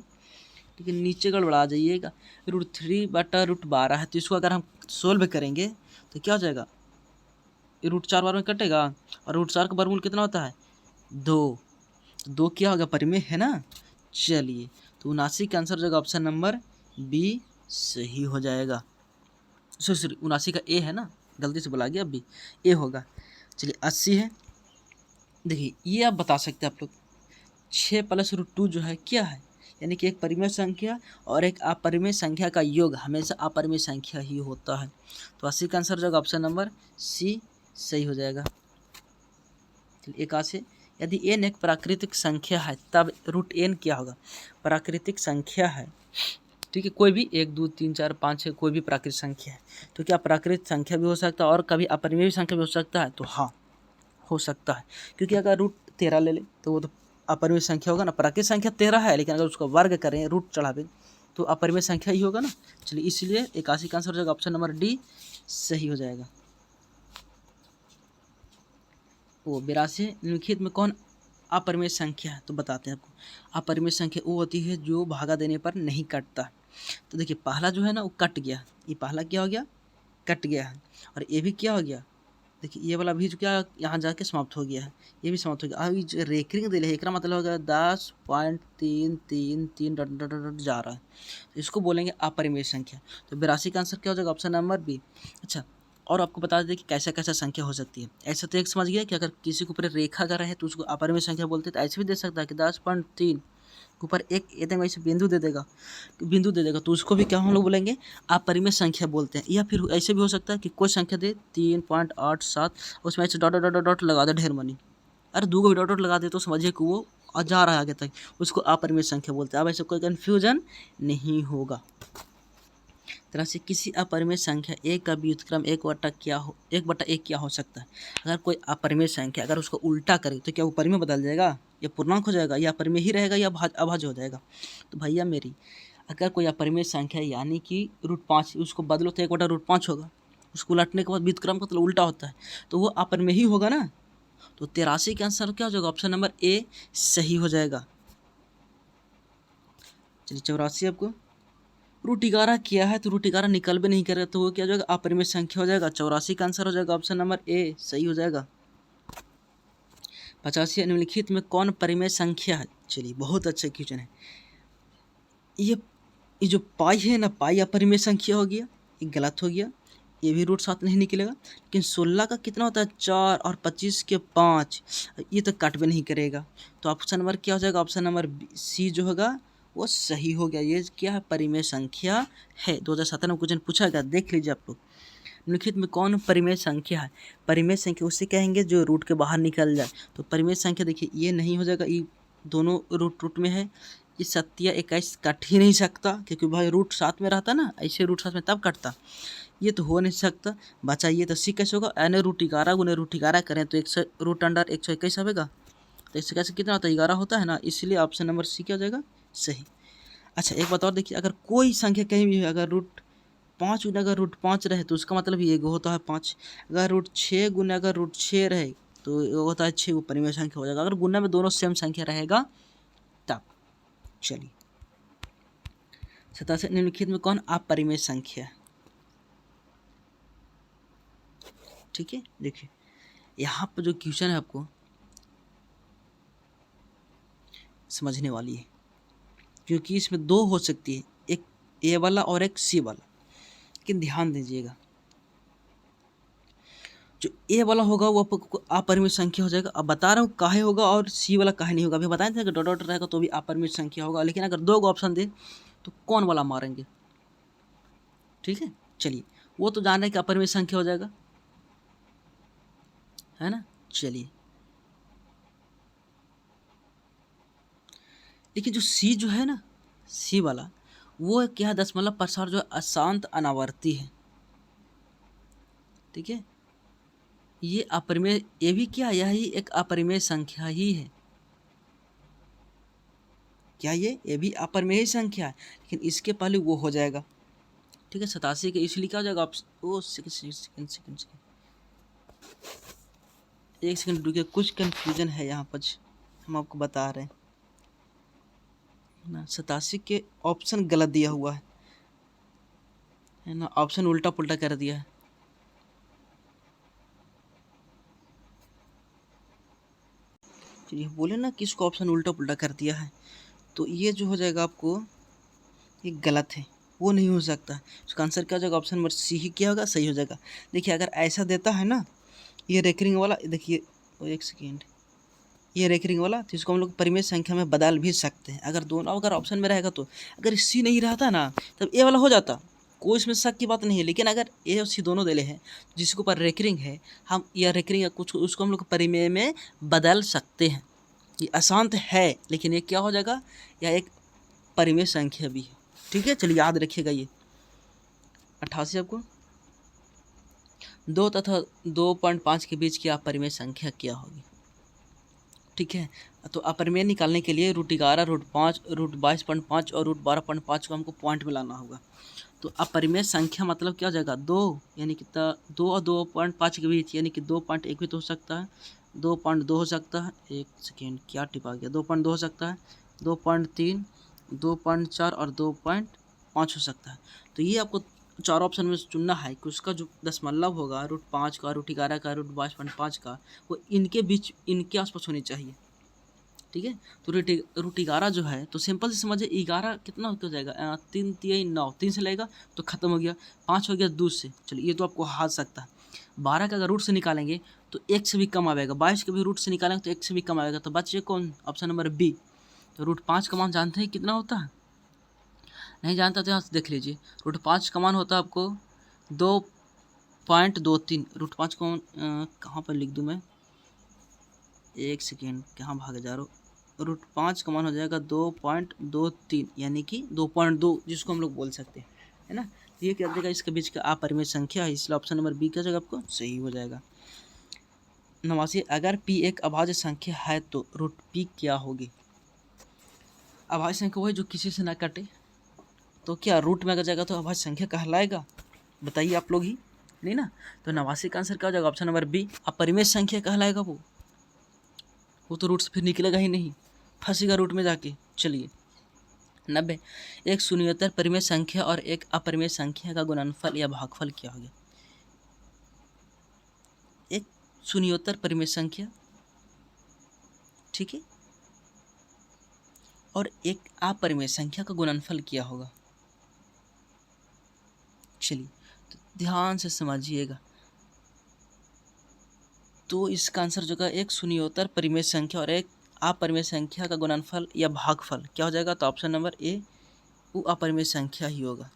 लेकिन नीचे गड़बड़ा जाइएगा। √3/√12 है, तो इसको अगर हम सोल्व करेंगे तो क्या हो जाएगा, ये √4 बार में कटेगा और √4 का वर्गमूल कितना होता है 2, 2 क्या होगा, परिमेय है ना। चलिए तो 79 का आंसर हो जाएगा ऑप्शन नंबर बी, सही हो जाएगा। सॉरी 79 का ए है ना, गलती से बोला गया, बी ए होगा। चलिए 80 है, देखिए ये आप बता सकते हैं आप लोग, 6 प्लस रूट 2 जो है क्या है, यानी कि एक परिमेय संख्या और एक अपरिमेय संख्या का योग हमेशा अपरिमेय संख्या ही होता है। तो 80 का आंसर हो जाएगा ऑप्शन नंबर सी सही हो जाएगा। 81 यदि n एक प्राकृतिक संख्या है तब रूट n क्या होगा। प्राकृतिक संख्या है, ठीक है, कोई भी 1 2 3 4 5 6 कोई भी प्राकृतिक संख्या है, तो क्या प्राकृतिक संख्या भी हो सकता है और कभी अपरिमेय संख्या भी हो सकता है, तो हाँ हो सकता है, क्योंकि अगर रूट 13 ले ले तो वो तो अपरिमेय संख्या होगा ना। प्राकृतिक संख्या 13 है, लेकिन अगर उसको वर्ग करें रूट चढ़ावे तो अपरिमेय संख्या ही होगा ना। चलिए इसलिए 81 का आंसर हो जाएगा ऑप्शन नंबर डी सही हो जाएगा। वो 82 निम्नलिखित में कौन अपरिमेय संख्या है, तो बताते हैं आपको। अपरिमेय संख्या वो होती है जो भागा देने पर नहीं कटता। तो देखिए पहला जो है ना वो कट गया, ये पहला क्या हो गया, कट गया है, और ये भी क्या हो गया, देखिए ये वाला भी जो क्या यहाँ जाके समाप्त हो गया है, ये भी समाप्त हो गया। अभी जो रेकरिंग दिले है, एक मतलब हो गया 10.333 डट डट डट जा रहा है, तो इसको बोलेंगे अपरिमेय संख्या। तो 82 का आंसर क्या हो जाएगा ऑप्शन नंबर बी। अच्छा, और आपको बता दें कि कैसा कैसा संख्या हो सकती है। ऐसा तो एक समझ गया कि अगर किसी के ऊपर रेखा अगर है तो उसको अपरिमेय संख्या बोलते हैं, तो ऐसे भी दे सकता है कि 10.3 के ऊपर एक एकदम ऐसे बिंदु दे देगा, तो उसको भी क्या हम लोग बोलेंगे अपरिमेय संख्या बोलते हैं। या फिर ऐसे भी हो सकता है कि कोई संख्या दे 3.87, उसमें ऐसे डॉट डॉट डॉट डॉट लगा दे ढेर मनी, अरे दो को डॉट डॉट लगा दे तो समझिए कि वो जा रहा है आगे तक, उसको अपरिमेय संख्या बोलते हैं। अब ऐसे कोई कन्फ्यूजन नहीं होगा। तरह से किसी अपरिमेय संख्या एक का व्युत्क्रम 1/1 क्या हो सकता है। अगर कोई अपरिमेय संख्या अगर उसको उल्टा करे तो क्या वो परिमेय बदल जाएगा, या पूर्णांक हो जाएगा, या अपरिमेय ही रहेगा, या अभाज्य हो जाएगा। तो भैया मेरी अगर कोई अपरिमेय संख्या यानी कि √5 उसको बदलो तो 1/√5 होगा, उसको उलटने के बाद व्युत्क्रम का मतलब उल्टा होता है, तो वो अपरिमेय ही होगा ना। तो 83 का आंसर क्या हो जाएगा ऑप्शन नंबर ए सही हो जाएगा। चलिए 84 आपको √11 किया है, तो √11 निकल भी नहीं करेगा, तो वो क्या हो जाएगा अपरिमेय संख्या हो जाएगा। 84 का आंसर हो जाएगा ऑप्शन नंबर ए सही हो जाएगा। 85 निम्नलिखित में कौन परिमेय संख्या है। चलिए बहुत अच्छा क्वेश्चन है। ये जो पाई है ना, पाई अपरिमेय संख्या हो गया, ये गलत हो गया, ये भी √7 नहीं निकलेगा। लेकिन 16 का कितना होता है 4 और 25 के 5, ये तो कट भी नहीं करेगा। तो ऑप्शन नंबर क्या हो जाएगा ऑप्शन नंबर सी जो होगा वो सही हो गया। ये क्या है परिमेय संख्या है। 2017 में क्वेश्चन पूछा गया, देख लीजिए आप लोग। निम्नलिखित में कौन परिमेय संख्या है। परिमेय संख्या उसे कहेंगे जो रूट के बाहर निकल जाए। तो परिमेय संख्या देखिए ये नहीं हो जाएगा, ये दोनों रूट में है, ये 7 या 21 कट ही नहीं सकता, क्योंकि भाई रूट साथ में रहता ना, ऐसे रूट साथ में तब कटता, ये तो हो नहीं सकता। बचा ये तो सी कैसे होगा, एन √11 गुने √11 करें तो 100√121 आएगा, तो इससे कैसे कितना होता है 11 होता है ना, इसलिए ऑप्शन नंबर सी क्या हो जाएगा सही। अच्छा एक बात और देखिए, अगर कोई संख्या कहीं भी है, अगर √5 गुना अगर √5 रहे तो उसका मतलब ये होता है 5। अगर √6 गुना अगर √6 रहे तो ये होता है 6, वो परिमेय संख्या हो जाएगा। अगर गुना में दोनों सेम संख्या रहेगा तब। चलिए 87 निम्नलिखित में कौन अपरिमेय संख्या है। ठीक है, देखिए यहाँ पर जो क्वेश्चन है आपको समझने वाली है, क्योंकि इसमें दो हो सकती है, एक ए वाला और एक सी वाला। लेकिन ध्यान दीजिएगा, जो ए वाला होगा वो आपको अपरिमेय संख्या हो जाएगा। अब बता रहा हूँ काहे होगा और सी वाला काहे नहीं होगा। अभी बताए थे कि डॉट डॉट रहेगा तो भी अपरिमेय संख्या होगा, लेकिन अगर दो ऑप्शन दे तो कौन वाला मारेंगे। ठीक है, चलिए वो तो जान रहे कि अपरिमेय संख्या हो जाएगा, है ना। चलिए लेकिन जो सी जो है ना, सी वाला वो क्या है, दशमलव प्रसार जो है अशांत अनावर्ती है। ठीक है, ये अपरिमेय, ये भी क्या, यही एक अपरिमेय संख्या ही है। क्या ये भी अपरिमेय संख्या है, लेकिन इसके पहले वो हो जाएगा। ठीक है, 87 के इसलिए क्या हो जाएगा ओ सेकंड एक सेकंड रुकिए, कुछ कंफ्यूजन है यहाँ पर, हम आपको बता रहे हैं ना। 87 के ऑप्शन गलत दिया हुआ है ना, ऑप्शन उल्टा पुल्टा कर दिया है। चलिए बोले ना कि इसको ऑप्शन उल्टा पुल्टा कर दिया है, तो ये जो हो जाएगा आपको ये गलत है, वो नहीं हो सकता। इसका आंसर क्या हो जाएगा ऑप्शन नंबर सी ही क्या होगा सही हो जाएगा। देखिए अगर ऐसा देता है ना ये रेकरिंग वाला, देखिए एक सेकेंड, ये रेकरिंग वाला, तो इसको हम लोग परिमेय संख्या में बदल भी सकते हैं। अगर ऑप्शन में रहेगा तो, अगर सी नहीं रहता ना तब ए वाला हो जाता, कोई इसमें शक की बात नहीं है। लेकिन अगर ए और सी दोनों दिले हैं, जिसके ऊपर रेकरिंग है, हम या रेकरिंग या कुछ उसको हम लोग परिमेय में बदल सकते हैं। ये आसान तो है, लेकिन ये क्या हो जाएगा, यह एक परिमेय संख्या भी है। ठीक है, चलिए याद रखिएगा ये 88 आपको 2 तथा 2.5 के बीच की अपरिमेय संख्या क्या होगी। ठीक है, तो अपरिमेय निकालने के लिए √11, √5, √22.5 और √12.5 को हमको पॉइंट में लाना होगा। तो अपरिमेय संख्या मतलब क्या हो जाएगा, 2, यानी कि 2 और 2.5 के बीच, यानी कि 2.1 भी तो हो सकता है, 2.2 हो सकता है, एक सेकेंड क्या टिपा गया, 2.2 हो सकता है, 2.3, 2.4 और 2.5 हो सकता है। तो ये आपको 4 ऑप्शन में चुनना है कि उसका जो दशमलव होगा √5 का, √11 का, √22.5 का, वो इनके बीच, इनके आसपास होनी चाहिए। ठीक है, तो √11 जो है, तो सिंपल से समझिए 11 कितना हो जाएगा, 3 3 9, 3 से लगेगा तो खत्म हो गया, 5 हो गया 2 से, चलिए ये तो आपको हाथ सकता है। 12 का अगर रूट से निकालेंगे तो 1 से भी कम आएगा, 22 के भी रूट से निकालेंगे तो 1 से भी कम आएगा, तो बचे कौन, ऑप्शन नंबर बी। तो √5 का मान जानते हैं कितना होता है, नहीं जानता तो यहाँ से देख लीजिए, √5 का मान होता है आपको 2.23। √5 को कहाँ पर लिख दूँ मैं, एक सेकेंड कहाँ भागे जा रहा हूँ, √5 का मान हो जाएगा 2.23, यानी कि 2.2 जिसको हम लोग बोल सकते हैं, है ना। ये क्या देगा, इसके बीच का अपरिमेय संख्या है, इसलिए ऑप्शन नंबर बी क्या जगह आपको सही हो जाएगा। 89, अगर पी एक अभाज्य संख्या है तो √p क्या होगी। अभाज्य संख्या वो है जो किसी से ना कटे, तो क्या रूट में अगर जाएगा तो अभाज्य संख्या कहलाएगा, बताइए आप लोग ही, नहीं ना। तो 89 का आंसर क्या हो जाएगा, ऑप्शन नंबर बी, अपरिमेय संख्या कहलाएगा वो तो रूट से फिर निकलेगा ही नहीं, फंसेगा रूट में जाके। चलिए 90, एक शून्योत्तर परिमेय संख्या और एक अपरिमेय संख्या का गुणनफल या भागफल क्या हो गया। एक शून्योत्तर परिमेय संख्या, ठीक है, और एक अपरिमेय संख्या का गुणनफल क्या होगा। चलिए तो ध्यान से समझिएगा, तो इसका आंसर जो है एक शून्योत्तर परिमेय संख्या और एक अपरिमेय संख्या का गुणनफल या भागफल क्या हो जाएगा, तो ऑप्शन नंबर ए वो अपरिमेय संख्या ही होगा,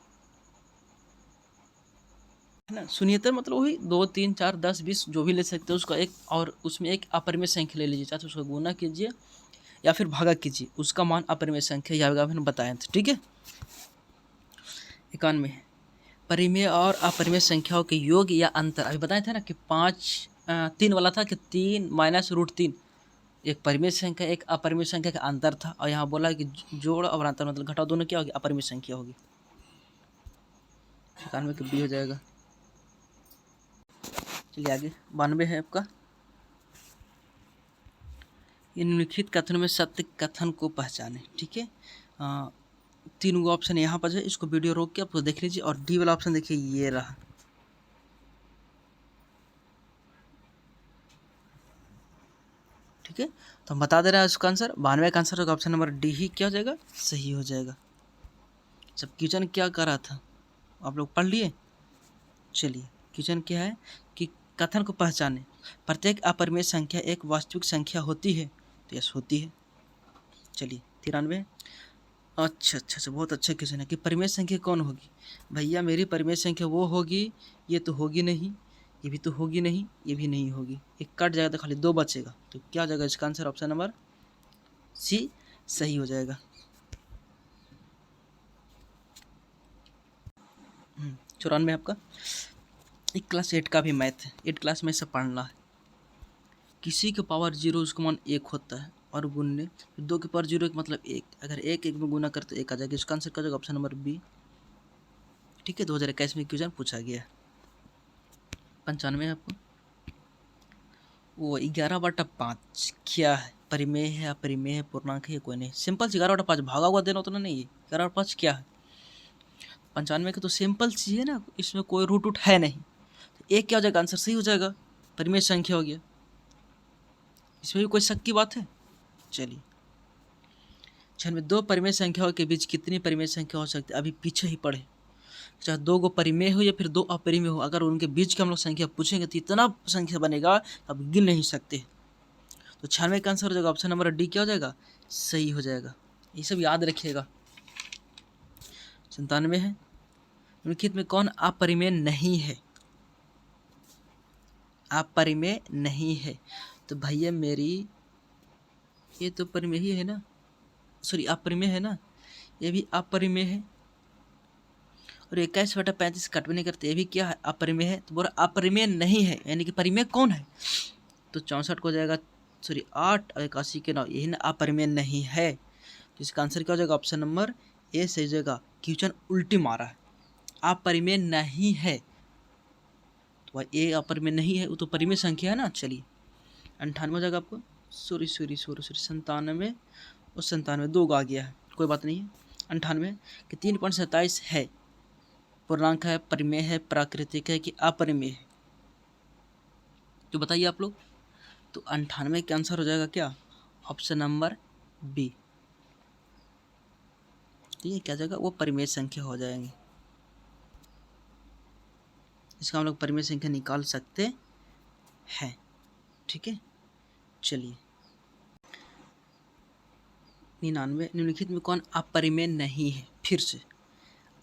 है ना। शून्योत्तर मतलब वही 2 3 4 10 20 जो भी ले सकते हैं उसका एक, और उसमें एक अपरिमेय संख्या ले लीजिए, चाहे तो उसका गुना कीजिए या फिर भागा कीजिए, उसका मान अपरिमेय संख्या या मैंने बताया था। ठीक है, 91, परिमेय और अपरिमेय संख्याओं के योग या अंतर, अभी बताए थे ना कि 3 वाला था कि 3 - √3 एक परिमेय संख्या एक अपरिमेय संख्या का अंतर था, और यहाँ बोला कि जोड़ और अंतर मतलब घटाव दोनों क्या होगी, अपरिमेय संख्या होगी। 91 का बी हो जाएगा। चलिए आगे 92 है आपका, निम्नलिखित कथनों में सत्य कथन को पहचाने। ठीक है, 3 गो ऑप्शन यहाँ पर है, इसको वीडियो रोक के आपको देख लीजिए, और डी वाला ऑप्शन देखिए ये रहा। ठीक है, तो हम बता दे रहे हैं इसका आंसर, 92 का आंसर होगा ऑप्शन नंबर डी ही क्या हो जाएगा, सही हो जाएगा। सब क्वेश्चन क्या कर रहा था आप लोग पढ़ लिए। चलिए क्वेश्चन क्या है कि कथन को पहचाने, प्रत्येक अपरिमेय संख्या एक वास्तविक संख्या होती है, तो यस होती है। चलिए 93, अच्छा बहुत अच्छा क्वेश्चन है कि परिमेय संख्या कौन होगी। भैया मेरी परिमेय संख्या वो होगी, ये तो होगी नहीं, ये भी तो होगी नहीं, ये भी नहीं होगी, एक कट जाएगा तो खाली 2 बचेगा, तो क्या हो जाएगा इसका आंसर, ऑप्शन नंबर सी सही हो जाएगा। 94 आपका एक क्लास 8 का भी मैथ है, 8 क्लास में से पढ़ना है। किसी के पावर 0 उसका मान 1 होता है, और गुणने 2 के पावर 0 मतलब 1, अगर 1 1 में गुना करते 1 आ जाएगा, इसका आंसर क्या हो जाएगा, ऑप्शन नंबर बी। ठीक है, 2021 में क्वेश्चन पूछा गया। 95 आपको, वो 11/5 क्या है, परिमेय है, अपरिमेय है, पूर्णांक है, कोई नहीं, सिंपल 11/5 भागा हुआ देना उतना नहीं है, 11/5 क्या है। 95 का तो सिंपल चीज़ है ना, इसमें कोई रूट है नहीं, तो एक क्या हो जाएगा, आंसर सही हो जाएगा, परिमेय संख्या हो गया, इसमें भी कोई शक की बात है। चलिए 96, 2 परिमेय संख्याओं के बीच कितनी परिमेय संख्या हो सकती है, अभी पीछे ही पढ़े, चाहे 2 को परिमेय हो या फिर 2 अपरिमेय हो, अगर उनके बीच की हम लोग संख्या पूछेंगे तो इतना संख्या बनेगा अब गिन नहीं सकते। तो 96 का आंसर हो जाएगा ऑप्शन नंबर डी, क्या हो जाएगा, सही हो जाएगा। ये सब याद रखिएगा। 97 है, निम्नलिखित में कौन अपरिमेय नहीं है, अपरिमेय नहीं है। तो भैया मेरी ये तो परिमेय ही है ना, सॉरी अपरिमेय है ना, ये भी अपरिमेय है। और 21/35 कट भी नहीं करते, ये भी क्या है, अपरिमेय है। तो बोला अपरिमेय नहीं है, यानी कि परिमेय कौन है, तो 64 को हो जाएगा, सॉरी 8 और 81 के 9, यही ना अपरिमेय नहीं है। तो इसका आंसर क्या हो जाएगा, ऑप्शन नंबर ए सही हो जाएगा। क्वेश्चन उल्टी मारा है, अपरिमेय नहीं है, तो भाई ए अपरिमेय नहीं है, वो तो परिमेय संख्या है ना। चलिए 98 हो जाएगा आपको, सॉरी 97 और 97 दो आ गया है, कोई बात नहीं है। 98 कि 3.27 है, पूर्णांक है, परिमेय है, प्राकृतिक है कि अपरिमेय है, तो बताइए आप लोग। तो 98 का आंसर हो जाएगा क्या, ऑप्शन नंबर बी। ठीक है, क्या जाएगा, वो परिमेय संख्या हो जाएंगे। इसका हम लोग परिमेय संख्या निकाल सकते हैं। ठीक है, चलिए 99, निम्नलिखित में कौन अपरिमेय नहीं है, फिर से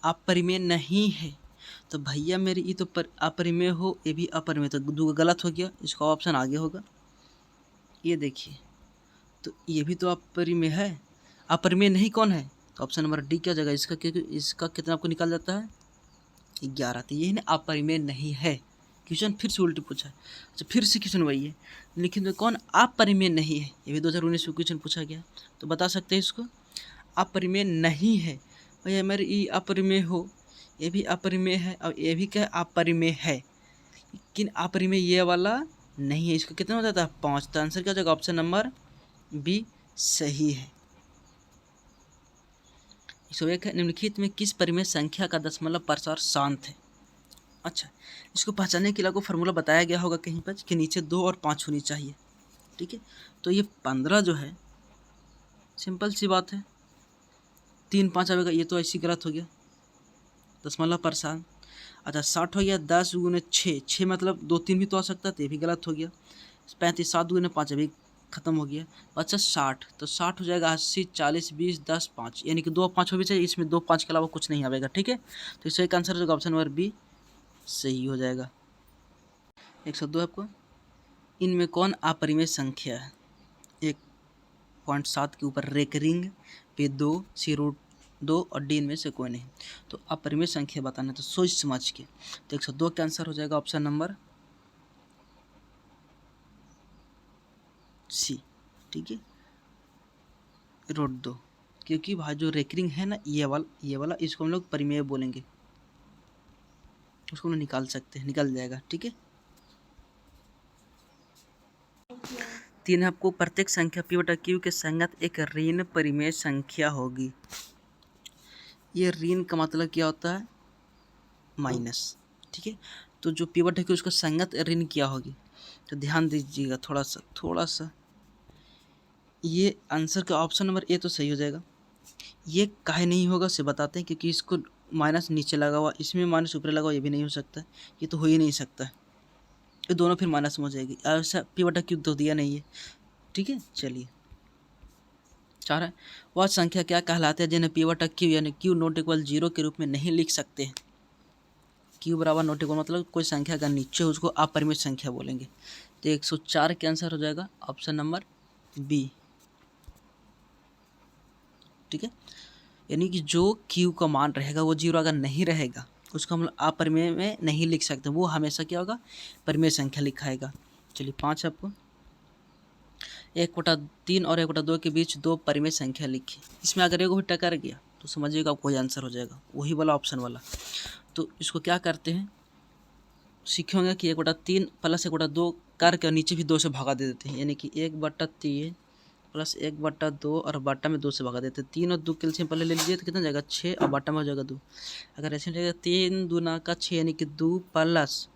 अपरिमेय नहीं है। तो भैया मेरी ये तो अपरिमेय हो, ये भी अपरिमेय, तो दो गलत हो गया, इसका ऑप्शन आगे होगा। ये देखिए, तो ये भी तो अपरिमेय है, अपरिमेय नहीं कौन है, तो ऑप्शन नंबर डी क्या जगह इसका, क्योंकि इसका कितना आपको निकल जाता है 11, तो यही ना अपरिमेय नहीं है। क्वेश्चन फिर से उल्टी पूछा है। अच्छा फिर से क्वेश्चन वही है, लेकिन तो कौन अपरिमेय नहीं है, ये भी 2019 में क्वेश्चन पूछा गया, तो बता सकते हैं इसको, अपरिमेय नहीं है। भैया मेरे ये अपरिमेय हो, ये भी अपरिमेय है, और ये भी क्या अपरिमेय है, लेकिन अपरिमेय ये वाला नहीं है। इसका कितना हो जाता है 5, तो आंसर क्या हो जाएगा, ऑप्शन नंबर बी सही है। 101 है, निम्नलिखित में किस परिमेय संख्या का दशमलव प्रसार शांत है। अच्छा, इसको पहचानने के लिए आपको फार्मूला बताया गया होगा कहीं पर कि नीचे 2 और 5 होनी चाहिए। ठीक है, तो ये 15 जो है, सिंपल सी बात है, 3 5 आएगा, ये तो ऐसी गलत हो गया, दशमलव प्रसार। अच्छा 60 हो गया, 10 गुने 6, 6 मतलब 2 3 भी तो आ सकता है, तो ये भी गलत हो गया। 35 7 गुने 5 अभी खत्म हो गया, अच्छा 60, तो 60 हो जाएगा 80 40 20 10 5, यानी कि 2 और 5 हो भी चाहिए, इसमें 2 5 के अलावा कुछ नहीं आएगा। ठीक है, तो इसका एक आंसर हो जाएगा ऑप्शन नंबर बी सही हो जाएगा। 102 आपको, इनमें कौन अपरिमेय संख्या है, 1.7 के ऊपर रेकरिंग पे 2 √2 और डी इनमें से कोई नहीं, तो अपरिमेय संख्या बताना, तो सोच समझ के। तो 102 का आंसर हो जाएगा ऑप्शन नंबर सी। ठीक है, √2, क्योंकि भाई जो रेकरिंग है ना, ये वाला इसको हम लोग परिमेय बोलेंगे, उसको हम लोग निकाल सकते हैं, निकल जाएगा। ठीक है, 3 है आपको, प्रत्येक संख्या p/q के संगत एक ऋण परिमेय संख्या होगी। ये ऋण का मतलब क्या होता है, माइनस। ठीक है, तो जो p/q उसका संगत ऋण क्या होगी, तो ध्यान दीजिएगा थोड़ा सा। ये आंसर का ऑप्शन नंबर ए तो सही हो जाएगा। ये काहे नहीं होगा से बताते हैं, क्योंकि इसको माइनस नीचे लगा हुआ, इसमें माइनस ऊपर लगा हुआ, ये भी नहीं हो सकता, ये तो हो ही नहीं सकता, ये दोनों फिर माइनस में हो जाएगी, ऐसा p/q तो दिया नहीं है। ठीक है, चलिए 4 है, वह संख्या क्या कहलाते हैं जिन्हें p/q यानी q नॉट इक्वल 0 के रूप में नहीं लिख सकते हैं। q बराबर नॉट इक्वल मतलब कोई संख्या का नीचे उसको अपरिमेय संख्या बोलेंगे। तो 104 के आंसर हो जाएगा ऑप्शन नंबर बी। ठीक है, यानी कि जो q का मान रहेगा वो 0 अगर नहीं रहेगा, उसको हम लोग अपरिमेय में नहीं लिख सकते, वो हमेशा क्या होगा, परिमेय संख्या लिखाएगा। चलिए 5 आपको, 1/3 और 1/2 के बीच 2 परिमेय संख्या लिखी, इसमें अगर एक भी टकर गया तो समझिएगा कोई आंसर हो जाएगा, वही वाला ऑप्शन वाला। तो इसको क्या करते हैं, सीखे होंगे कि 1/3 प्लस 1/2 करके नीचे भी 2 से भगा दे देते हैं, यानी कि 1/3 प्लस 1/2 और बाटा में 2 से भगा देते हैं। 3 और 2 कैल्शियम पहले ले लीजिए, तो कितना जाएगा 6 और बाटा में हो जाएगा 2। अगर ऐसे हो जाएगा 3 दूना का 6 यानी कि 2 प्लस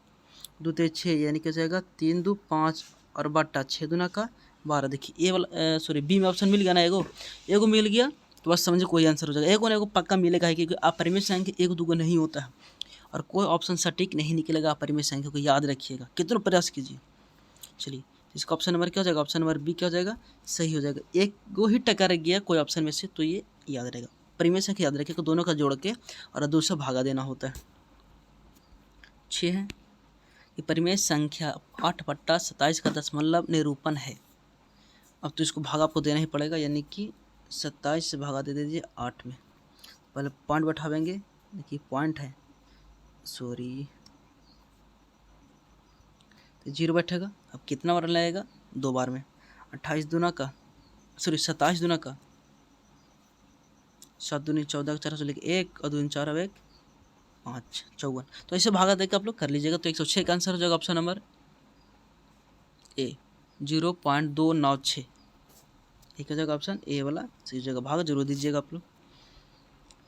2 ते 6 यानी कि जाएगा 3 2 5 और बाटा 6 दूना का 12। देखिए ए वाला सॉरी बी में ऑप्शन मिल गया ना, एगो मिल गया, तो बस समझे कोई आंसर हो जाएगा। एगो ना एगो पक्का मिलेगा है, क्योंकि अपरिमेय संख्या 1 2 नहीं होता है, और कोई ऑप्शन सटीक नहीं निकलेगा अपरिमेय संख्या को, याद रखिएगा, कितना प्रयास कीजिए। चलिए इसका ऑप्शन नंबर क्या हो जाएगा, ऑप्शन नंबर बी क्या हो जाएगा, सही हो जाएगा। एक गो ही टकर गया कोई ऑप्शन में से तो ये याद रहेगा। परिमेय संख्या याद रखिए, दोनों का जोड़ के और दूसरा भागा देना होता है। 6 है कि परिमेय संख्या 8/27 का दशमलव निरूपण है। अब तो इसको भागा आपको देना ही पड़ेगा, यानी कि 27 से भागा दे दीजिए 8 में। पहले पॉइंट बैठावेंगे, देखिए पॉइंट है, सॉरी तो 0 बैठेगा। अब कितना बार लगेगा, 2 बार में। 28 दूना का, सॉरी 27 दूना का 7 दूनी 14 का 4 से लेके 1 और 2 4 अब 1 5 54। तो ऐसे भागा देकर आप लोग कर लीजिएगा। तो 106 का आंसर हो जाएगा ऑप्शन नंबर ए 0.296। एक हो जाएगा ऑप्शन ए वाला सही जगह, भाग जरूर दीजिएगा आप लोग।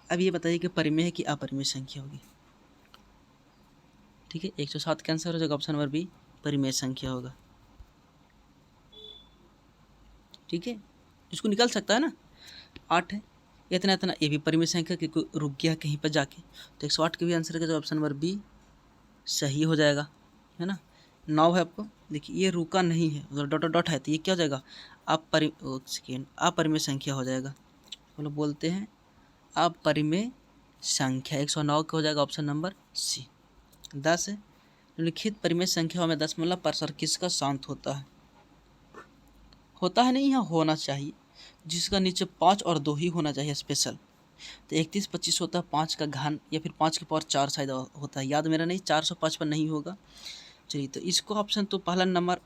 अब ये बताइए कि परिमेय है कि अपरिमेय संख्या होगी। ठीक है, 107 का आंसर हो जाएगा ऑप्शन नंबर बी, परिमेय संख्या होगा। ठीक है, इसको निकल सकता है ना, 8 है, इतना इतना ये भी परिमेय संख्या कि कोई रुक गया कहीं पर जाके। तो 108 के भी आंसर का जो ऑप्शन नंबर बी सही हो जाएगा, है ना। 9 है आपको, देखिए ये रुका नहीं है, उधर डॉट डॉट है, तो ये क्या हो जाएगा, अपरिमेय संख्या हो जाएगा। हम लोग बोलते हैं अपरिमेय संख्या। 109 का हो जाएगा ऑप्शन नंबर सी। 10 है, लिखित परिमेय संख्याओं में दशमलव प्रसार किसका शांत होता है। होता है नहीं, यहाँ होना चाहिए, जिसका नीचे 5 और 2 ही होना चाहिए स्पेशल। तो 31 25 होता है 5 का घन, या फिर 5 के पावर 4 शायद होता है, याद मेरा नहीं, 455 नहीं होगा। चलिए, तो इसको ऑप्शन तो पहला नंबर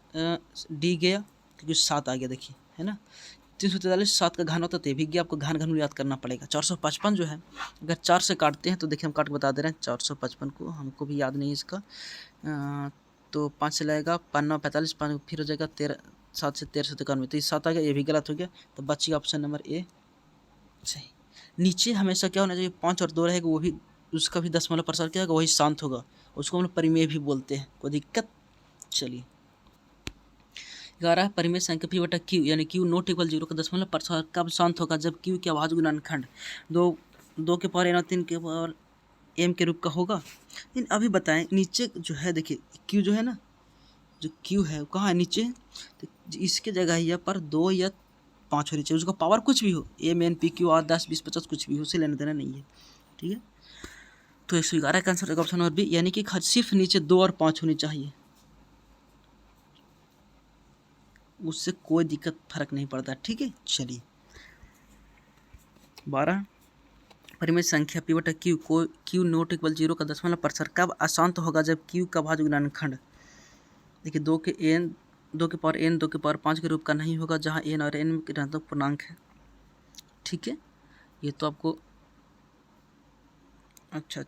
डी गया, क्योंकि 7 आ गया, देखिए है ना। 343 7 का घन होता है, तो ये भी गया, आपको घन घन याद करना पड़ेगा। 455 जो है, अगर 4 से काटते हैं तो देखिए हम काट के बता दे रहे हैं, 455 को हमको भी याद नहीं इसका। तो 5 से लगेगा 5 9 45, 5 फिर हो जाएगा 13, 7 से 13 93, तो ये 7 आ गया, ये भी गलत हो गया। तो बची ऑप्शन नंबर ए सही। नीचे हमेशा क्या होना चाहिए, 5 और 2 रहेगा, वो भी उसका भी दशमलव प्रसार क्या होगा, वही शांत होगा, उसको हम लोग परिमेय भी बोलते हैं, कोई दिक्कत। चलिए, 11 परिमेय संख्या पी बटा क्यू, यानी क्यू नॉट इक्वल 0 का दशमलव प्रसार कब शांत होगा, जब क्यू के अभाज्य गुणनखंड 2 के पावर n और 3 के पावर m के रूप का होगा। लेकिन अभी बताएं, नीचे जो है देखिए क्यू जो है ना, जो क्यू है वो कहाँ है, नीचे। तो इसके जगह यहाँ पर 2 या 5 होनी चाहिए, उसका पावर कुछ भी हो, M N P Q R 10 20 50 कुछ भी हो, उसे लेने देना नहीं है। ठीक है, तो 111 का आंसर ऑप्शन नंबर बी, यानी कि सिर्फ नीचे 2 और 5 होनी चाहिए, उससे कोई दिक्कत फर्क नहीं पड़ता। ठीक है, चलिए 12 परिमेय संख्या पी बटा क्यू को क्यू नॉट इक्वल 0 का दशमलव प्रसार कब अशांत होगा, जब क्यू का भाज्य गुणनखंड देखिए 2 के पावर n 2 के पावर 5 के रूप का नहीं होगा, जहाँ n और n ऋणात्मक पूर्णांक है। ठीक है, ये तो आपको अच्छा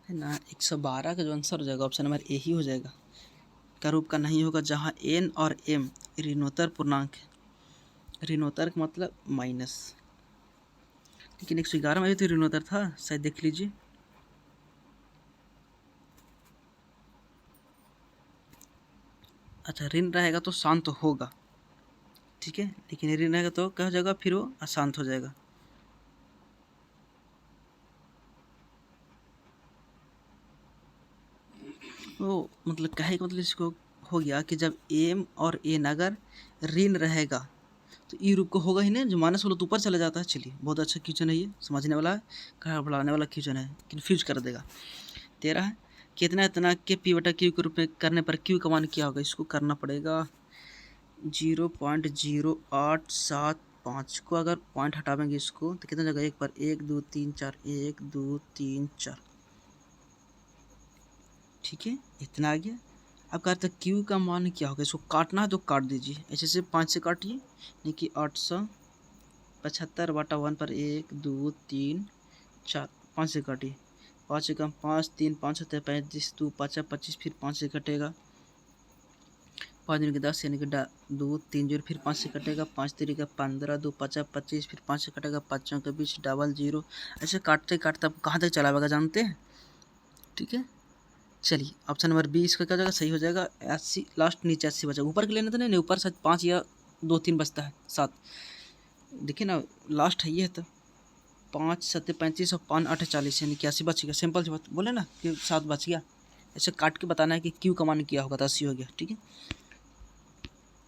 है ना। 112 का जो आंसर हो जाएगा ऑप्शन नंबर ए ही हो जाएगा, का रूप का नहीं होगा, जहाँ n और m ऋणोत्तर पूर्णांक है। ऋणोत्तर का मतलब माइनस, लेकिन 111 में भी तो ऋणोत्तर था शायद, देख लीजिए। अच्छा, ऋण रहेगा तो शांत होगा, ठीक है, लेकिन ऋण रहेगा तो क्या हो जाएगा, फिर वो अशांत हो जाएगा। वो मतलब कहे का मतलब इसको हो गया कि जब एम और एन अगर ऋण रहेगा तो ई रूप को होगा ही नहीं, जो माइनस वाला तो ऊपर चला जाता है। चलिए, बहुत अच्छा क्वेश्चन है, ये समझने वाला है, कहा बढ़ाने वाला क्वेश्चन है, कन्फ्यूज कर देगा। 13 है, कितना इतना के पी बटा क्यू के रूप में करने पर क्यू का मान क्या होगा, इसको करना पड़ेगा 0.0875 को अगर पॉइंट हटावेंगे इसको तो कितना जगह, 1 पर 1 2 3 4 1 2 3 4। ठीक है, इतना आ गया। अब कहते हैं क्यू का मान क्या होगा, इसको काटना है तो काट दीजिए, ऐसे से 5 से काटिए, यानी कि 875 बटा 1 पर 1 2 3 4, 5 से काटिए, 5 से कम 5 3 5 होते हैं 35 2 5 25, फिर 5 से कटेगा, 5 दिन के 10 यानी कि 2 3 जीरो, फिर 5 से कटेगा, 5 3 का 15 2 5 25, फिर 5 से कटेगा, 5 के बीच डबल 0, ऐसे काटते काटते आप कहाँ तक चला होगा जानते हैं। ठीक है, चलिए ऑप्शन नंबर बी इसका क्या हो जाएगा, सही हो जाएगा। 80 लास्ट नीचे 80 बचा, ऊपर के लेने तो नहीं, ऊपर शायद 5 या 2 3 बचता है, 7, देखिए ना लास्ट है ये है। तो 5 7 35 और 5 8 40 यानी 81 बच गया। सिंपल सी बात बोले ना कि 7 बच गया। ऐसे काट के बताना है कि क्यू का मान क्या होगा तो 80 हो गया। ठीक है,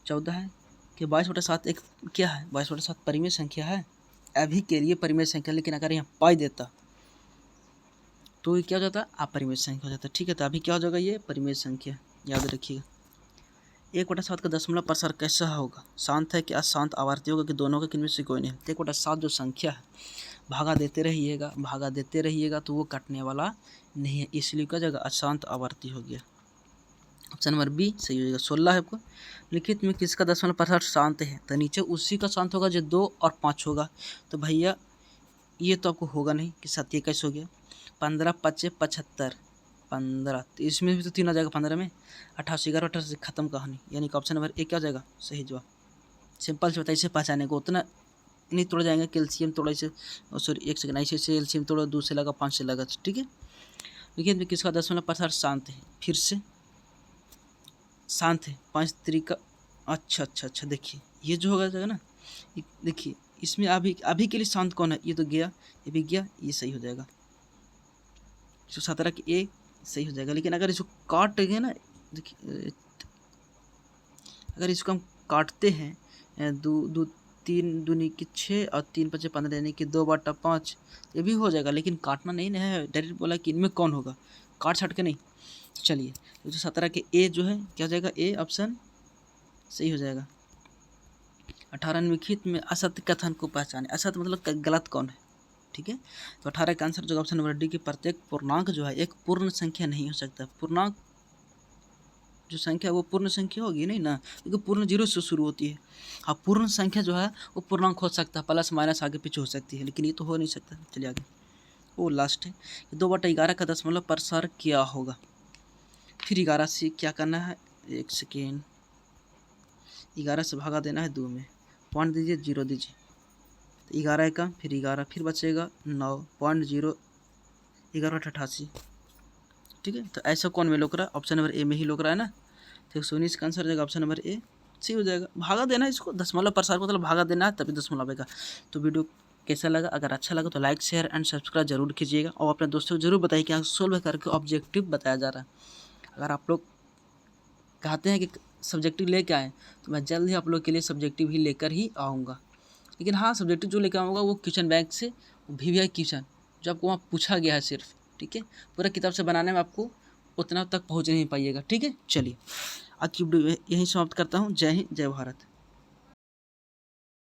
14 है कि 22/7 एक क्या है, 22/7 परिमेय संख्या है अभी के लिए परिमेय संख्या, लेकिन अगर यहाँ पाई देता तो ये क्या हो जाता, अपरिमेय संख्या हो जाता। ठीक है, तो अभी क्या हो जाएगा, ये परिमेय संख्या, याद रखिएगा। 1/7 का दशमलव प्रसार कैसा होगा, शांत है कि अशांत, आवर्ती होगा कि दोनों का, किनमें से कोई नहीं। 1/7 जो संख्या है भागा देते रहिएगा तो वो कटने वाला नहीं है, इसलिए क्या जगह अशांत आवर्ती हो गया। ऑप्शन नंबर बी सही हो जाएगा। 16 है आपको, लिखित में किसका दशमलव प्रसार शांत है, तो नीचे उसी का शांत होगा जो 2 और 5 होगा। तो भैया ये तो आपको होगा नहीं कि 7 कैसे हो गया। 15 5 75 15, तो इसमें भी तो 3 आ जाएगा 15 में, 88 11 18 से खत्म कहानी, यानी कि ऑप्शन नंबर ए क्या हो जाएगा सही जवाब। सिंपल से बताइए, इसे पहचाने को उतना नहीं तोड़ जाएंगे, कैल्शियम तोड़ा इसे, सॉरी 1 सेकंड, ऐसे कैल्शियम तोड़ा 2 से लगा 5 से लगा। ठीक है, देखिए किसका दशमलव प्रसार शांत है, फिर से शांत है 5 तरीका। अच्छा, देखिए ये जो होगा जाएगा ना, देखिए इसमें अभी के लिए शांत कौन है, ये तो गया, ये भी गया, ये सही हो जाएगा। 117 की ए सही हो जाएगा। लेकिन अगर इसको काट गए ना, देखिए अगर इसको हम काटते हैं, 2 3 दूनी की 6 और 3 5 15 यानी कि 2/5, ये भी हो जाएगा। लेकिन काटना नहीं ना है, डायरेक्ट बोला कि इनमें कौन होगा, काट छाट के नहीं। चलिए 117 के ए जो है क्या हो जाएगा, ए ऑप्शन सही हो जाएगा। 18 निम्नलिखित में असत्य कथन को पहचाने, असत्य मतलब गलत कौन है। ठीक है, तो 18 का आंसर जो ऑप्शन नंबर डी की, प्रत्येक पूर्णांक जो है एक पूर्ण संख्या नहीं हो सकता। पूर्णांक जो संख्या वो पूर्ण संख्या होगी नहीं ना, क्योंकि पूर्ण 0 से शुरू होती है। हाँ, पूर्ण संख्या जो है वो पूर्णांक हो सकता है, प्लस माइनस आगे पीछे हो सकती है, लेकिन ये तो हो नहीं सकता। चलिए आगे, वो लास्ट है, 2/11 का दशमलव प्रसार क्या होगा। फिर 11 से क्या करना है, 1 सेकेंड, 11 से भागा देना है 2 में, पॉइंट दीजिए, 0 दीजिए, तो 11 का फिर 11, फिर बचेगा 9.0, 11/88। ठीक है, तो ऐसा कौन में लोग रहा है, ऑप्शन नंबर ए में ही लोग रहा है ना। तो 119 का आंसर हो जाएगा ऑप्शन नंबर ए सही हो जाएगा। भागा देना है इसको, दशमलव प्रसार को मतलब भागा देना है, तभी दशमलव आएगा। तो वीडियो कैसा लगा, अगर अच्छा लगा तो लाइक शेयर एंड सब्सक्राइब जरूर कीजिएगा, और अपने दोस्तों को जरूर बताइए कि यहाँ सोल्व करके ऑब्जेक्टिव बताया जा रहा है। अगर आप लोग कहते हैं कि सब्जेक्टिव लेके आएँ तो मैं जल्द ही आप लोग के लिए सब्जेक्टिव ही लेकर ही आऊँगा। लेकिन हाँ, सब्जेक्टिव जो लेकर आऊँगा वो क्वेश्चन बैंक से, VVI क्वेश्चन जो आपको वहाँ पूछा गया है सिर्फ। ठीक है, पूरा किताब से बनाने में आपको उतना तक पहुँच नहीं पाइएगा। ठीक है, चलिए आज की वीडियो यहीं समाप्त करता हूँ। जय हिंद, जय भारत।